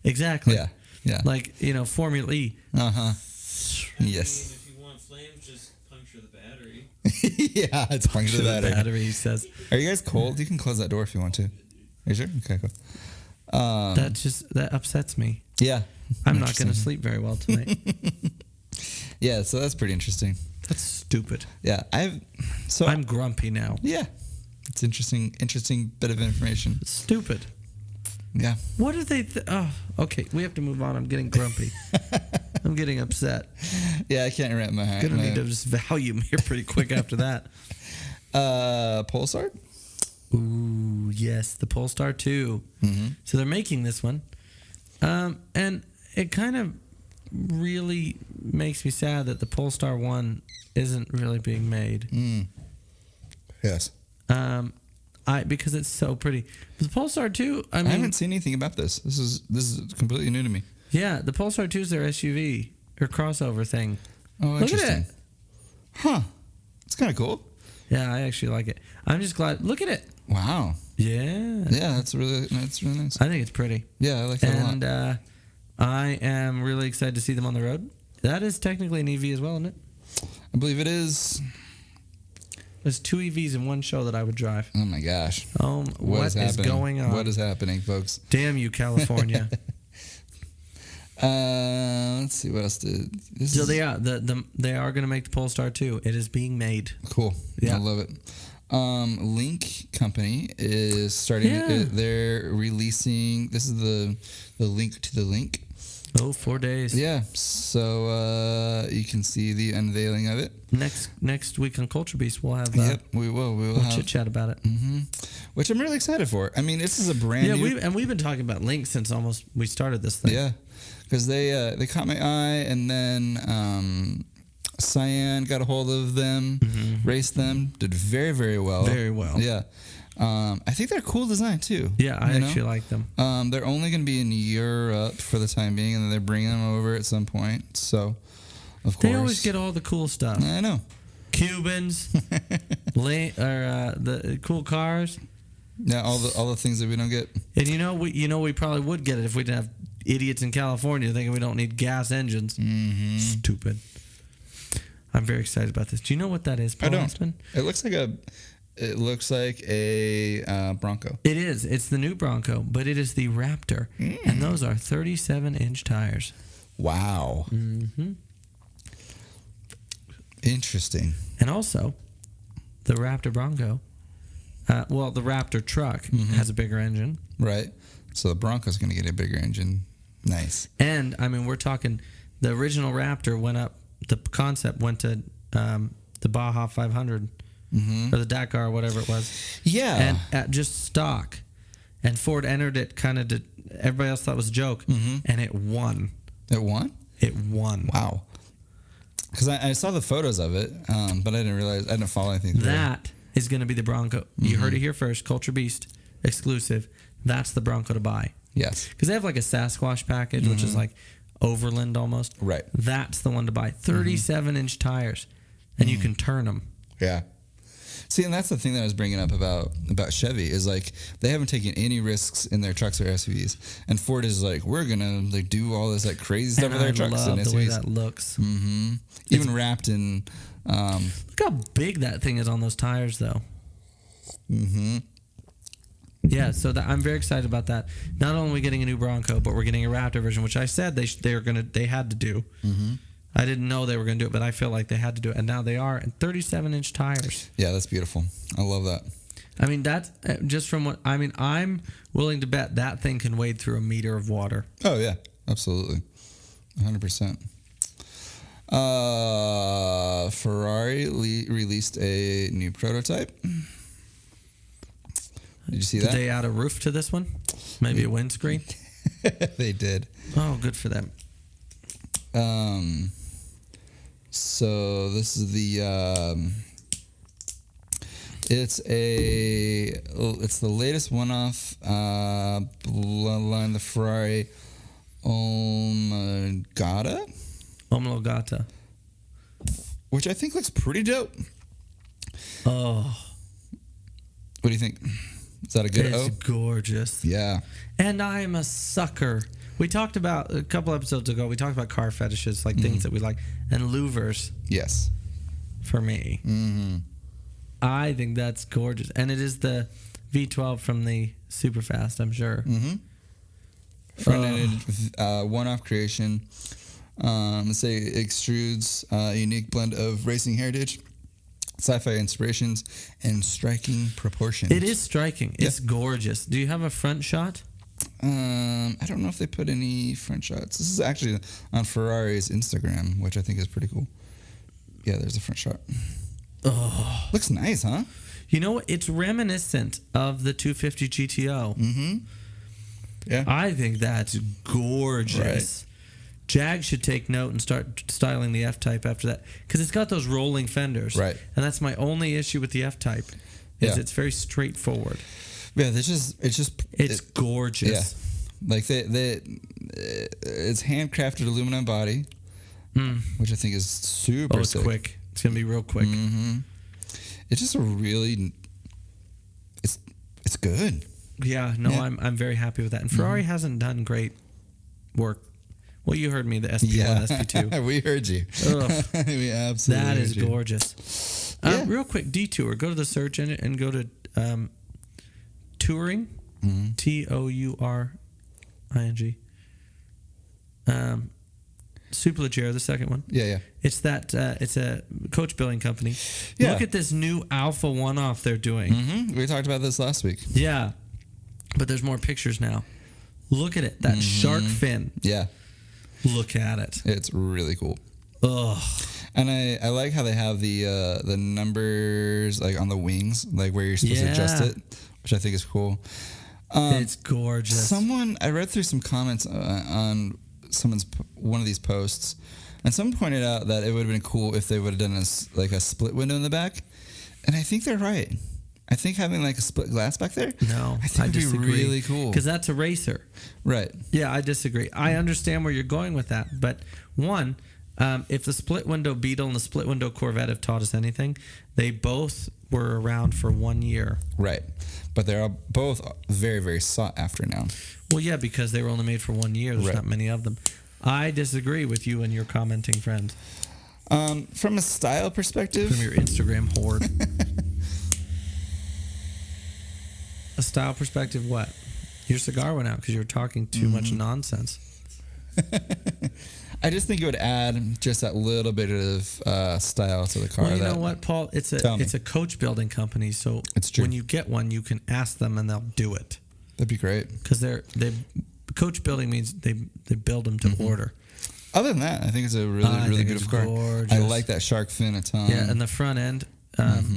Exactly. Yeah. Like, Formula E. Yes. If you want flames, just puncture the battery. Yeah, it's puncture the battery. He says. Are you guys cold? You can close that door if you want to. Are you sure? Okay, cool. That upsets me. Yeah. I'm not going to sleep very well tonight. Yeah, so that's pretty interesting. That's stupid. Yeah, I'm grumpy now. Yeah, it's interesting bit of information. It's stupid. Yeah. What do they? Oh, okay. We have to move on. I'm getting grumpy. I'm getting upset. Yeah, I can't wrap my head. Gonna need to just volume here pretty quick after that. Polestar. Ooh, yes, the Polestar 2. Mm-hmm. So they're making this one, and it kind of really makes me sad that the Polestar 1 isn't really being made. Yes. Because it's so pretty. But the Polestar 2, I haven't seen anything about this. This is completely new to me. Yeah, the Polestar 2 is their SUV or crossover thing. Oh, Look interesting. at it. Huh. It's kind of cool. Yeah, I actually like it. I'm just glad. Look at it. Wow. Yeah. Yeah, that's really nice. I think it's pretty. Yeah, I like that a lot. And I am really excited to see them on the road. That is technically an EV as well, isn't it? I believe it is. There's 2 EVs in one show that I would drive. Oh my gosh. What is going on? What is happening, folks? Damn you, California. Let's see what else did. They are going to make the Polestar 2. It is being made. Cool. Yeah. I love it. Link Company is starting. Yeah. They're releasing. This is the link to the link. Oh, 4 days. Yeah. So you can see the unveiling of it. Next week on Culture Beast, we'll have. Yep, we will. We'll chit chat about it. Mm-hmm. Which I'm really excited for. I mean, this is a brand new. Yeah, we've been talking about Link since almost we started this thing. Yeah, because they caught my eye, and then Cyan got a hold of them, raced them, did very, very well. Very well. Yeah. I think they're a cool design too. Yeah, I actually like them. They're only going to be in Europe for the time being, and then they're bringing them over at some point. So, of course, They always get all the cool stuff. I know. Cubans, the cool cars. Yeah, all the things that we don't get. And we probably would get it if we didn't have idiots in California thinking we don't need gas engines. Mm-hmm. Stupid. I'm very excited about this. Do you know what that is, Paul? I don't. Aspen? It looks like a Bronco. It is. It's the new Bronco, but it is the Raptor, and those are 37-inch tires. Wow. Mm-hmm. Interesting. And also, the Raptor Bronco, the Raptor truck has a bigger engine. Right. So the Bronco's going to get a bigger engine. Nice. And, I mean, we're talking, the original Raptor went up, the concept went to the Baja 500, or the Dakar, or whatever it was. Yeah. And at just stock. And Ford entered it kind of, everybody else thought it was a joke, and it won. It won? It won. Wow. Because I saw the photos of it, but I didn't follow anything. That is going to be the Bronco. You heard it here first. Culture Beast exclusive. That's the Bronco to buy. Yes. Because they have like a Sasquatch package, which is like Overland almost. Right. That's the one to buy. 37-inch tires, and you can turn them. Yeah. See, and that's the thing that I was bringing up about Chevy is like they haven't taken any risks in their trucks or SUVs, and Ford is like, we're gonna like do all this like crazy stuff with their trucks and SUVs. The way that looks. Mm-hmm. Even wrapped in. Look how big that thing is on those tires, though. Mm-hmm. Yeah, so I'm very excited about that. Not only are we getting a new Bronco, but we're getting a Raptor version, which I said they had to do. Mm-hmm. I didn't know they were going to do it, but I feel like they had to do it, and now they are. And 37-inch tires. Yeah, that's beautiful. I love that. I mean, that's just from what I mean. I'm willing to bet that thing can wade through a meter of water. Oh yeah, absolutely, 100%. Ferrari released a new prototype. Did you see that? Did they add a roof to this one? Maybe a windscreen? They did. Oh, good for them. So this is the it's the latest one-off line, the Ferrari Omologata, which I think looks pretty dope. Oh, what do you think? Is that a good? It's gorgeous. Yeah. And I'm a sucker. We talked about a couple episodes ago. We talked about car fetishes, like things that we like, and louvers. Yes. For me, I think that's gorgeous, and it is the V12 from the Superfast, I'm sure. Mm-hmm. Front-ended, one-off creation. Let's say it extrudes a unique blend of racing heritage, sci-fi inspirations, and striking proportions. It is striking. It's gorgeous. Do you have a front shot? I don't know if they put any front shots. This is actually on Ferrari's Instagram, which I think is pretty cool. Yeah, there's a front shot. Oh, looks nice, huh? You know what? It's reminiscent of the 250 GTO. Mm-hmm. Yeah, I think that's gorgeous. Right. Jag should take note and start styling the F-Type after that, because it's got those rolling fenders. Right. And that's my only issue with the F-Type, is it's very straightforward. Yeah, it's gorgeous. Yeah, like it's handcrafted aluminum body, which I think is super. Oh, it's sick. quick. It's gonna be real quick. Mm-hmm. It's just it's good. Yeah, no, I'm very happy with that. And Ferrari hasn't done great work. Well, you heard me, the SP1, SP2. We heard you. We absolutely That is heard you. gorgeous. Yeah. Real quick, detour. Go to the search engine and go to Touring, Touring. Superleggero, the second one. Yeah. It's that. It's a coach building company. Yeah. Look at this new Alpha one-off they're doing. Mm-hmm. We talked about this last week. Yeah, but there's more pictures now. Look at it. That shark fin. Yeah. Look at it. It's really cool. Ugh. And I like how they have the numbers like on the wings, like where you're supposed to adjust it, which I think is cool. It's gorgeous. I read through some comments on one of these posts, and someone pointed out that it would have been cool if they would have done a split window in the back, and I think they're right. I think having like a split glass back there, I think would be really cool, because that's a racer. Right. Yeah, I disagree. I understand where you're going with that, but one, if the split window Beetle and the split window Corvette have taught us anything, they both were around for 1 year. Right. But they're both very, very sought after now. Well, yeah, because they were only made for 1 year. There's not many of them. I disagree with you and your commenting friend. From a style perspective, from your Instagram horde. A style perspective, what? Your cigar went out because you were talking too much nonsense. I just think it would add just that little bit of style to the car. Well, you know what, Paul? It's a coach building company, so it's true. When you get one, you can ask them and they'll do it. That'd be great. Because coach building means they build them to order. Other than that, I think it's a really beautiful car. Gorgeous. I like that shark fin a ton. Yeah, and the front end,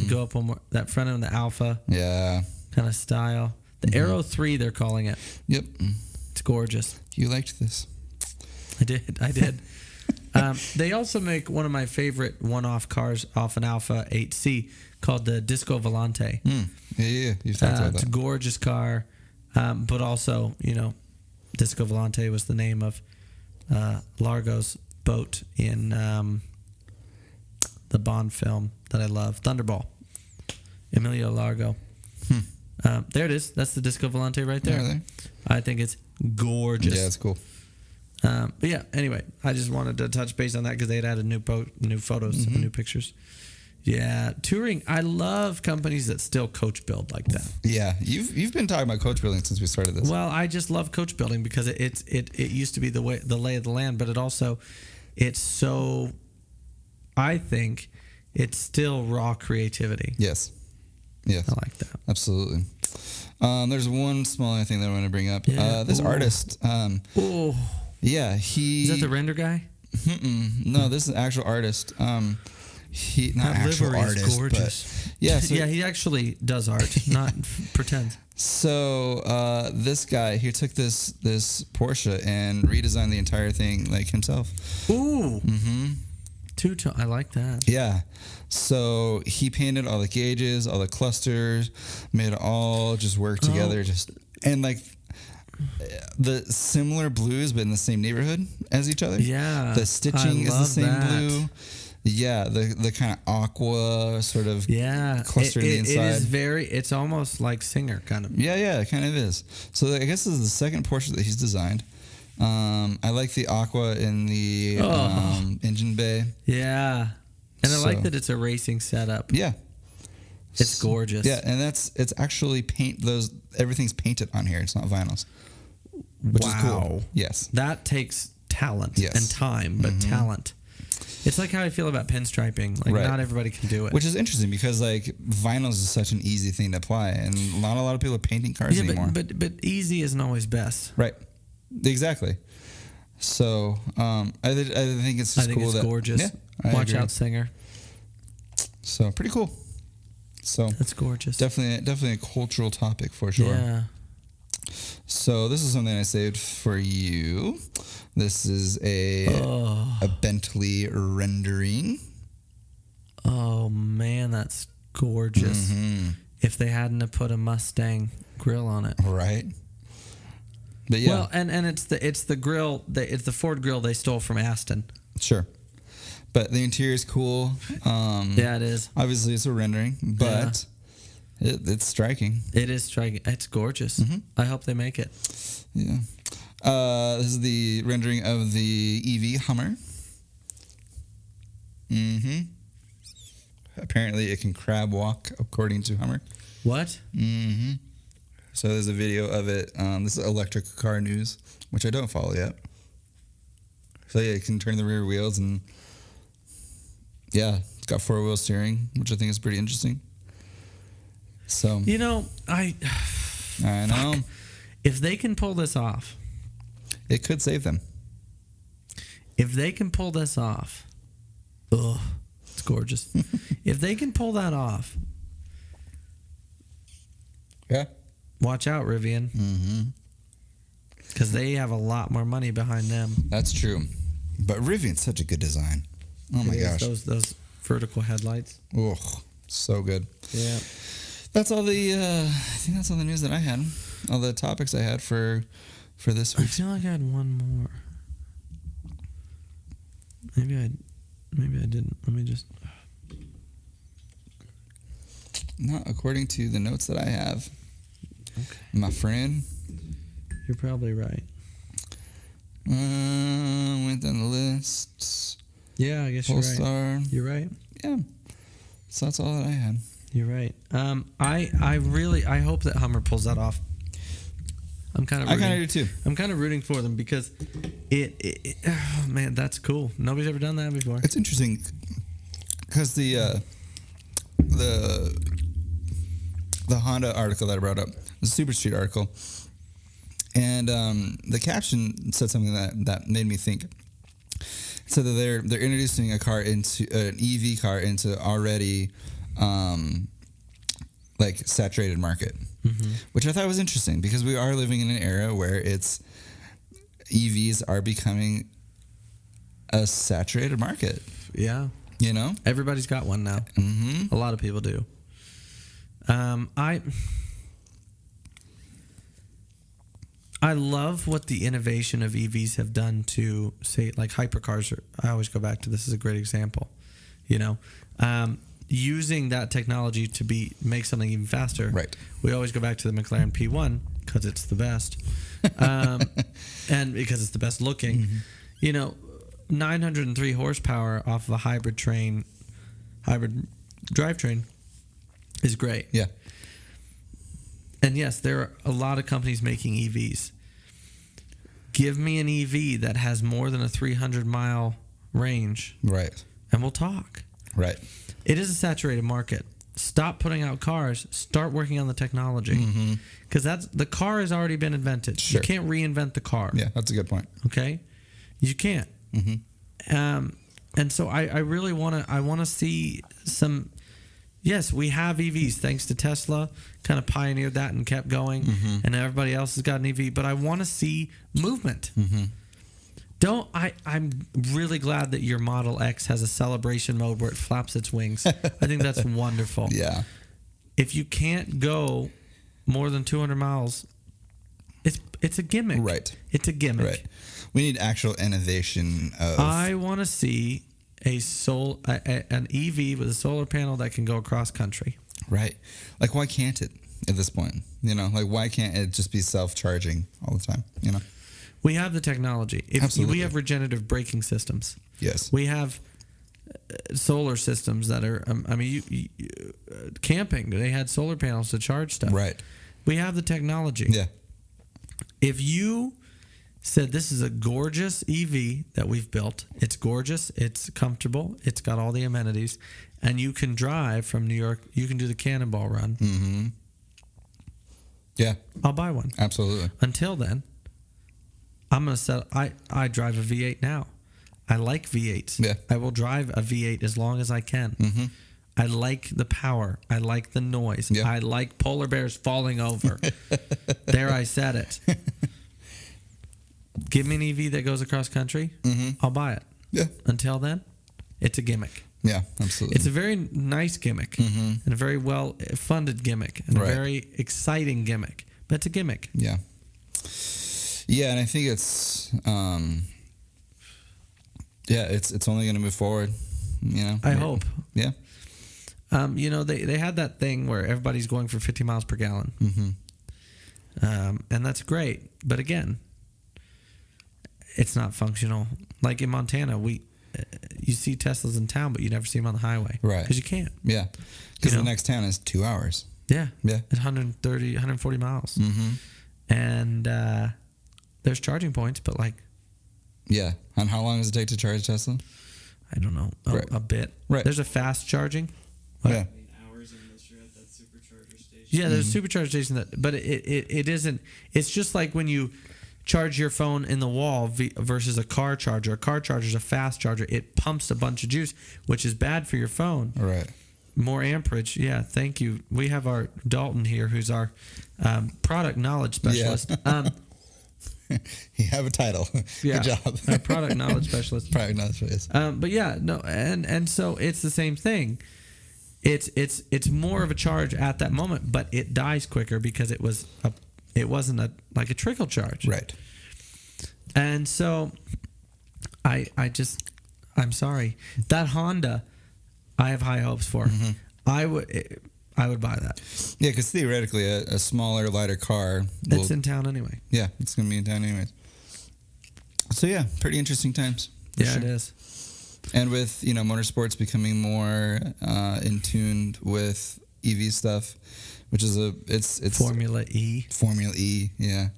go up one more. That front end, the Alpha. Yeah. Kind of style. The Aero 3, they're calling it. Yep. It's gorgeous. You liked this. I did. They also make one of my favorite one-off cars off an Alpha 8C called the Disco Volante. Yeah. You've talked about that. It's a gorgeous car, but also, Disco Volante was the name of Largo's boat in the Bond film that I love, Thunderball. Emilio Largo. There it is. That's the Disco Volante right there. Really? I think it's gorgeous. Yeah, it's cool. But yeah, anyway, I just wanted to touch base on that because they had added new photos, new pictures. Yeah, touring. I love companies that still coach build like that. Yeah, you've been talking about coach building since we started this. Well, I just love coach building because it used to be the lay of the land, but it's so. I think it's still raw creativity. Yes. I like that. Absolutely. There's one small other thing that I want to bring up. Yeah. This artist. Yeah, Is that the render guy? No, this is an actual artist. He not That actual livery artist, is gorgeous. but yeah, so, Yeah, he actually does art, not pretends. So this guy, he took this Porsche and redesigned the entire thing like himself. Ooh. Two-tone. I like that. Yeah. So he painted all the gauges, all the clusters, made it all just work together. And like the similar blues, but in the same neighborhood as each other. Yeah. The stitching is the love same that. blue. Yeah. The kind of aqua sort of cluster in the inside. It's almost like Singer kind of. Yeah, it kind of is. So I guess this is the second Porsche that he's designed. I like the aqua in the engine bay. Yeah. And I like that it's a racing setup. Yeah. It's gorgeous. Yeah, and it's actually everything's painted on here. It's not vinyls. Which is cool. Yes. That takes talent and time, but talent. It's like how I feel about pinstriping. Like not everybody can do it. Which is interesting because like vinyls is such an easy thing to apply, and not a lot of people are painting cars anymore. But easy isn't always best. Right. Exactly. So I think it's just cool. It's gorgeous. Yeah, Watch out, Singer. So pretty cool. So that's gorgeous. Definitely a cultural topic for sure. Yeah. So this is something I saved for you. This is a Bentley rendering. Oh man, that's gorgeous. If they hadn't have put a Mustang grill on it, right? But yeah, well, and it's the grill. It's the Ford grill they stole from Aston. Sure, but the interior is cool. Yeah, it is. Obviously, it's a rendering, but it's striking. It is striking. It's gorgeous. I hope they make it. Yeah. This is the rendering of the EV Hummer. Apparently, it can crab walk, according to Hummer. What? So there's a video of it. This is Electric Car News, which I don't follow yet. So yeah, it can turn the rear wheels, and yeah, it's got 4-wheel steering, which I think is pretty interesting. So I know if they can pull this off, it could save them. If they can pull this off, it's gorgeous. If they can pull that off, yeah. Watch out, Rivian. Because they have a lot more money behind them. That's true. But Rivian's such a good design. Oh my gosh. Those vertical headlights. Oh, so good. Yeah. That's all I think that's all the news that I had. All the topics I had for this week. I feel like I had one more. Maybe I didn't. Let me just. Not according to the notes that I have. Okay. My friend. You're probably right. Went down the list. Yeah, I guess you're right. Polestar. You're right. Yeah. So that's all that I had. You're right. I hope that Hummer pulls that off. I kind of do too. I'm kind of rooting for them because oh man, that's cool. Nobody's ever done that before. It's interesting because the Honda article that I brought up, the Super Street article, and the caption said something that made me think. It said that they're introducing a car into an EV car into already like saturated market, which I thought was interesting because we are living in an era where EVs are becoming a saturated market. Yeah. Everybody's got one now. A lot of people do. I love what the innovation of EVs have done to, say, like hypercars. I always go back to this as a great example. using that technology to make something even faster. Right. We always go back to the McLaren P1 because it's the best, and because it's the best looking. Mm-hmm. You know, 903 horsepower off of a hybrid drivetrain is great. Yeah. And yes, there are a lot of companies making EVs. Give me an EV that has more than a 300-mile range, Right. and we'll talk. Right. It is a saturated market. Stop putting out cars. Start working on the technology, because the car has already been invented. Sure. You can't reinvent the car. Yeah, that's a good point. Okay, you can't. And so I really want to see some. Yes, we have EVs thanks to Tesla. Kind of pioneered that and kept going, and everybody else has got an EV. But I want to see movement. I'm really glad that your Model X has a celebration mode where it flaps its wings. I think that's wonderful. Yeah. If you can't go more than 200 miles, it's a gimmick. Right. It's a gimmick. Right. We need actual innovation of. I want to see an EV with a solar panel that can go across country. Right. Like, why can't it at this point? You know, like, why can't it just be self-charging all the time? You know? We have the technology. Absolutely. We have regenerative braking systems. Yes. We have solar systems that are, camping, they had solar panels to charge stuff. Right. We have the technology. Yeah. If you said this is a gorgeous EV that we've built, it's gorgeous, it's comfortable, it's got all the amenities, and you can drive from New York, you can do the Cannonball Run. Yeah. I'll buy one. Absolutely. Until then, I'm going to sell. I drive a V8 now. I like V8s. Yeah. I will drive a V8 as long as I can. I like the power. I like the noise. Yeah. I like polar bears falling over. There, I said it. Give me an EV that goes across country. I'll buy it. Yeah. Until then, it's a gimmick. Yeah, absolutely. It's a very nice gimmick and a very well-funded gimmick and a very exciting gimmick. But it's a gimmick. Yeah. Yeah, and I think it's it's only going to move forward, you know. I hope. Yeah. You know, they had that thing where everybody's going for 50 miles per gallon. And that's great. But again, it's not functional. Like in Montana, you see Teslas in town, but you never see them on the highway. Right. Because you can't. Yeah. Because the next town is 2 hours. Yeah. Yeah. It's 130, 140 miles. And there's charging points, but like... Yeah. And how long does it take to charge a Tesla? I don't know. A bit. Right. There's a fast charging. Yeah. I mean, hours unless you're at that supercharger station. Yeah, there's a supercharger station but it isn't. It's just like when you charge your phone in the wall versus a car charger. A car charger is a fast charger. It pumps a bunch of juice, which is bad for your phone. Right. More amperage. Yeah, thank you. We have our Dalton here, who's our product knowledge specialist. Yeah. You have a title. Yeah, Good job. our product knowledge specialist. Product knowledge specialist. But yeah, no, and so it's the same thing. It's more of a charge at that moment, but it dies quicker because it wasn't like a trickle charge. Right. And so I'm sorry. That Honda, I have high hopes for. I would buy that. Yeah, because theoretically, a smaller, lighter car. It's in town anyway. Yeah, it's going to be in town anyways. So yeah, pretty interesting times. Yeah, it is. And with motorsports becoming more in tune with EV stuff, which is it's Formula E. Formula E, yeah,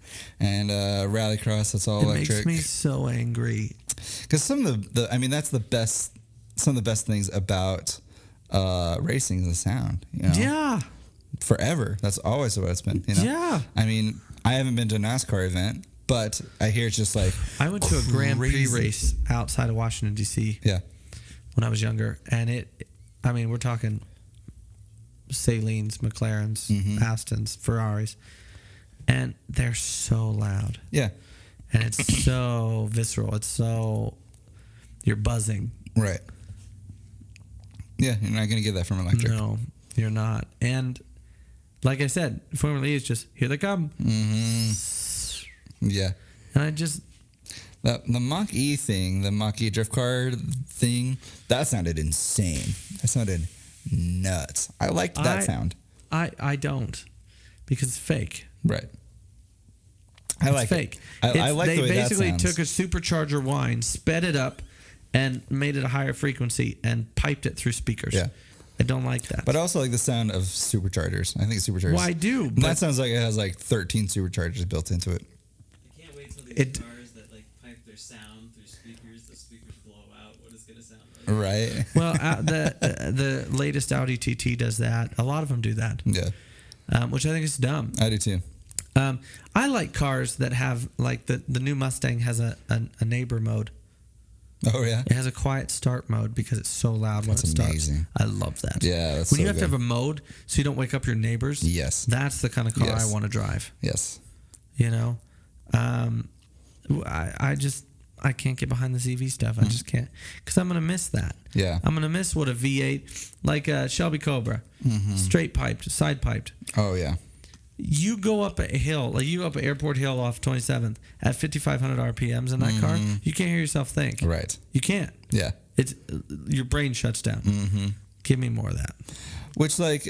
and rallycross. That's all electric. It makes me so angry. Because some of that's the best. Some of the best things about racing is the sound. Yeah. Forever. That's always what it's been. Yeah. I mean, I haven't been to a NASCAR event, but I hear it's just like I went to a Grand Prix race outside of Washington D.C. Yeah. When I was younger, and we're talking Salines, McLarens, Astons, Ferraris, and they're so loud. Yeah. And it's so visceral. It's so you're buzzing. Right. Yeah, you're not going to get that from electric. No, you're not. And like I said, Formula E is just, here they come. Yeah. And I just... The Mach-E thing, the Mach-E drift car thing, that sounded insane. That sounded nuts. I liked that sound. I don't, because it's fake. Right. I like fake. I like the way that sounds. They basically took a supercharger wine, sped it up, and made it a higher frequency and piped it through speakers. Yeah. I don't like that. But I also like the sound of superchargers. I think superchargers. Well, I do. And that sounds like it has like 13 superchargers built into it. I can't wait till these cars that like pipe their sound through speakers. The speakers blow out. What it's gonna sound like? Right. Well, the latest Audi TT does that. A lot of them do that. Yeah. Which I think is dumb. I do too. I like cars that have, like, the new Mustang has a neighbor mode. Oh, yeah? It has a quiet start mode because it's so loud when it starts. Amazing. I love that. Yeah, that's when you have to have a mode so you don't wake up your neighbors. Yes. That's the kind of car I want to drive. Yes. You know? I can't get behind the ZV stuff. I just can't. Because I'm going to miss that. Yeah. I'm going to miss what a V8, like a Shelby Cobra, straight piped, side piped. Oh, yeah. You go up a hill, like you go up an airport hill off 27th at 5,500 RPMs in that car, you can't hear yourself think. Right. You can't. Yeah. It's your brain shuts down. Give me more of that. Which, like,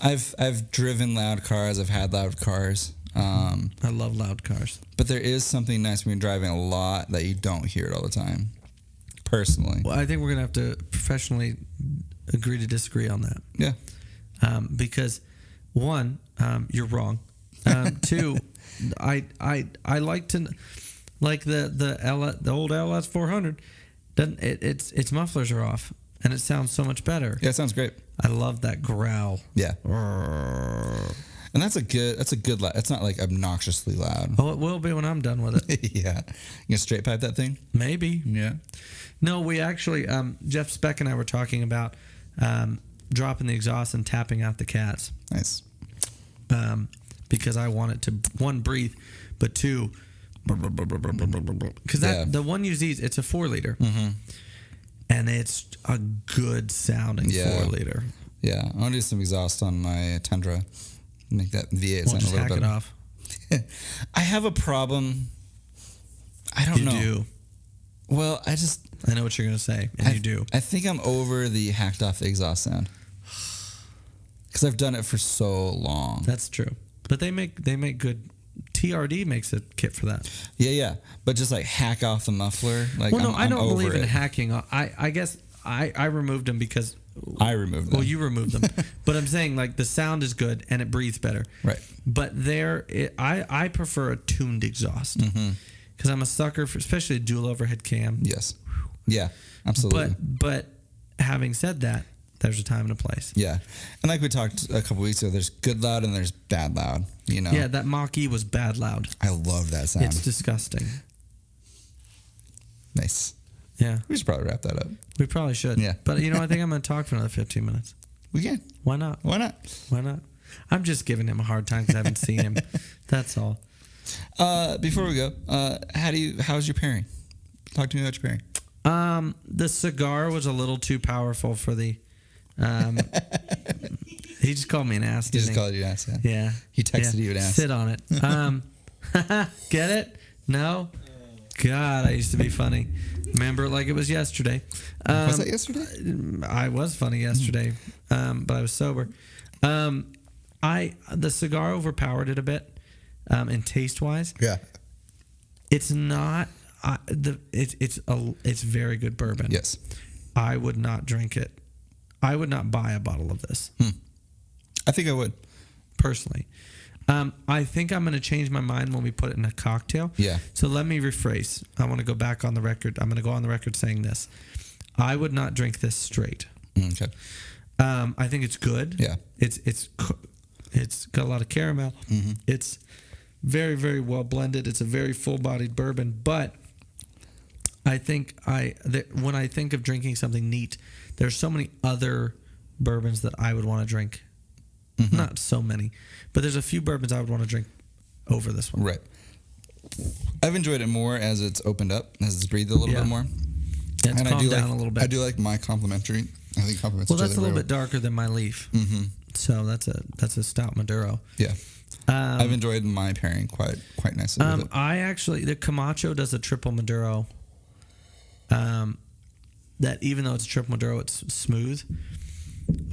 I've driven loud cars. I've had loud cars. I love loud cars. But there is something nice when you're driving a lot that you don't hear it all the time. Personally. Well, I think we're gonna have to professionally agree to disagree on that. Yeah. Because one, you're wrong. Two, I like to like the old LS 400. Doesn't its mufflers are off and it sounds so much better. Yeah, it sounds great. I love that growl. Yeah. And that's a good loud. It's not like obnoxiously loud. Oh, it will be when I'm done with it. Yeah. You gonna straight pipe that thing? Maybe. Yeah. No, we actually Jeff Speck and I were talking about dropping the exhaust and tapping out the cats. Nice. Because I want it to, one, breathe, but two, because the one you use, it's a 4-liter, and it's a good sounding 4-liter. Yeah, I want to do some exhaust on my Tundra, make that V8 sound a little hack better. It off. I have a problem. I don't know. You do. Well, I know what you're gonna say, and you do. I think I'm over the hacked off exhaust sound because I've done it for so long. That's true, but they make good. TRD makes a kit for that. Yeah, but just like hack off the muffler. Like, well, no, I don't believe in it. hacking. I guess I removed them because I removed them. Well, you removed them, but I'm saying like the sound is good and it breathes better. Right. But I prefer a tuned exhaust because I'm a sucker for especially a dual overhead cam. Yes. Yeah. Absolutely. But having said that, there's a time and a place. Yeah. And like we talked a couple weeks ago, there's good loud and there's bad loud, you know? Yeah, that Mach-E was bad loud. I love that sound. It's disgusting. Nice. Yeah. We should probably wrap that up. We probably should. Yeah. But, I think I'm going to talk for another 15 minutes. We can. Why not? Why not? Why not? I'm just giving him a hard time because I haven't seen him. That's all. Before we go, how's your pairing? Talk to me about your pairing. The cigar was a little too powerful for the... he just called me an ass. He just called you an ass. Yeah. He texted you an ass. Sit on it. Get it? No. God, I used to be funny. Remember it like it was yesterday. Was that yesterday? I was funny yesterday, but I was sober. The cigar overpowered it a bit, in taste wise. Yeah. It's not. It's very good bourbon. Yes. I would not drink it. I would not buy a bottle of this. I think I would. Personally. I think I'm going to change my mind when we put it in a cocktail. Yeah. So let me rephrase. I want to go back on the record. I'm going to go on the record saying this. I would not drink this straight. Okay. I think it's good. Yeah. It's got a lot of caramel. It's very, very well blended. It's a very full-bodied bourbon. But I think when I think of drinking something neat, there's so many other bourbons that I would want to drink. Not so many, but there's a few bourbons I would want to drink over this one. Right. I've enjoyed it more as it's opened up, as it's breathed a little bit more. Yeah, it's calmed down a little bit. I do like my complimentary. I think compliments. Well, that's a little bit darker than my Leaf. So that's a stout Maduro. Yeah. I've enjoyed my pairing quite nicely with it. The Camacho does a triple Maduro. that even though it's triple Maduro, it's smooth.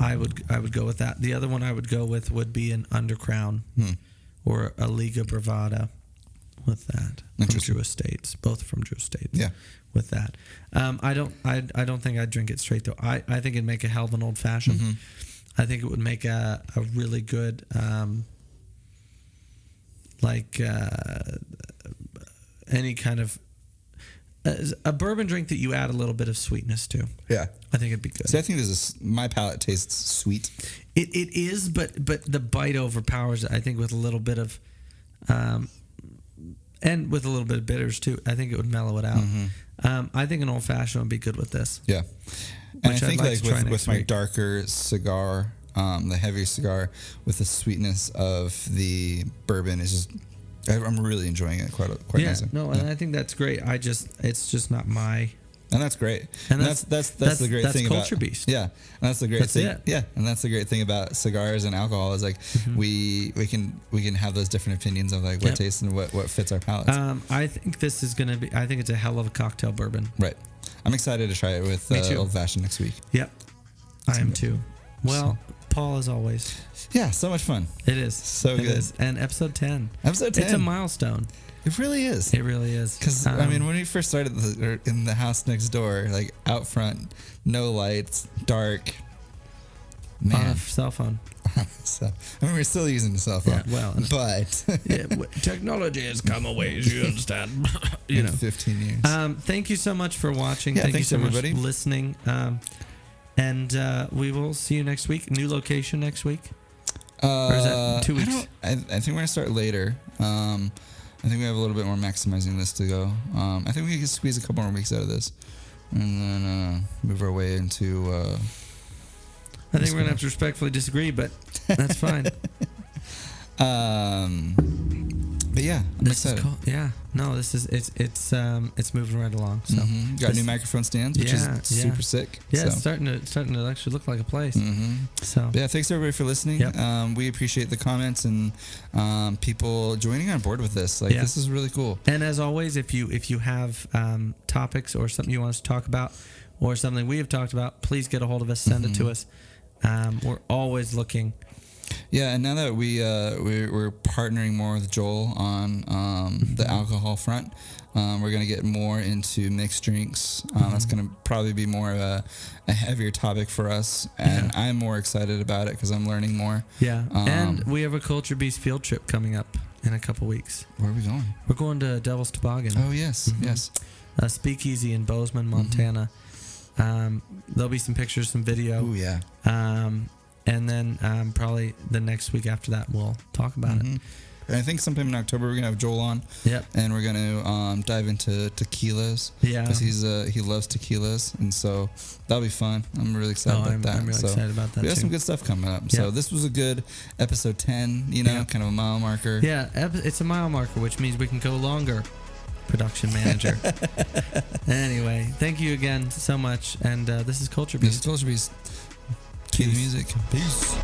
I would go with that. The other one I would go with would be an Undercrown or a Liga Bravada with that from Drew Estates, both from Drew Estates. Yeah. With that, I don't think I'd drink it straight though. I think it'd make a hell of an old fashioned. I think it would make a really good any kind of a bourbon drink that you add a little bit of sweetness to. Yeah, I think it'd be good. See, I think my palate tastes sweet. It is, but the bite overpowers it. I think with a little bit of, and with a little bit of bitters too. I think it would mellow it out. I think an old fashioned would be good with this. Yeah, and I think like with my darker cigar, the heavier cigar, with the sweetness of the bourbon is just. I'm really enjoying it quite nicely. And I think that's great. It's just not my. And that's great. And that's the great thing about Culture Beast. Yeah, and that's the great thing. It. Yeah, and that's the great thing about cigars and alcohol is like we can have those different opinions of like what tastes and what fits our palates. I think this is gonna be. I think it's a hell of a cocktail bourbon. Right. I'm excited to try it with Old Fashioned next week. Yep. I am too. Well, Paul, as always. Yeah, so much fun. It is. So good. And episode 10. Episode 10. It's a milestone. It really is. It really is. Because, I mean, when we first started in the house next door, like out front, no lights, dark. Man. On a cell phone. So, I mean, we're still using the cell phone. Yeah, well. But. Technology has come a ways, you understand. You know. 15 years. Thank you so much for watching. Yeah, Thank you thanks so everybody. much for listening. And we will see you next week. New location next week? Or is that 2 weeks? I think we're going to start later. I think we have a little bit more maximizing this to go. I think we can squeeze a couple more weeks out of this. And then move our way into... I think we're going to have to respectfully disagree, but that's fine. But yeah, I'm excited. Is cool. Yeah. No, it's moving right along. So got new microphone stands, which is super sick. Yeah, so. it's starting to actually look like a place. So yeah, thanks everybody for listening. Yep. We appreciate the comments and people joining on board with this. Like this is really cool. And as always, if you have topics or something you want us to talk about or something we have talked about, please get a hold of us. Send it to us. We're always looking. Yeah, and now that we're partnering more with Joel on the alcohol front, we're gonna get more into mixed drinks. That's gonna probably be more of a heavier topic for us, and I'm more excited about it because I'm learning more. Yeah, and we have a Culture Beast field trip coming up in a couple weeks. Where are we going? We're going to Devil's Toboggan. Oh yes, yes. Speakeasy in Bozeman, Montana. There'll be some pictures, some video. Oh yeah. And then probably the next week after that, we'll talk about it. And I think sometime in October we're gonna have Joel on. Yep. And we're gonna dive into tequilas. Yeah. Because he loves tequilas, and so that'll be fun. I'm really excited about that. I'm really excited about that. We have too. some good stuff coming up. Yep. So this was a good episode 10. Kind of a mile marker. Yeah, it's a mile marker, which means we can go longer. Production manager. Anyway, thank you again so much. And this is Culture Beast. This is Culture Beast. Cue the music. Peace.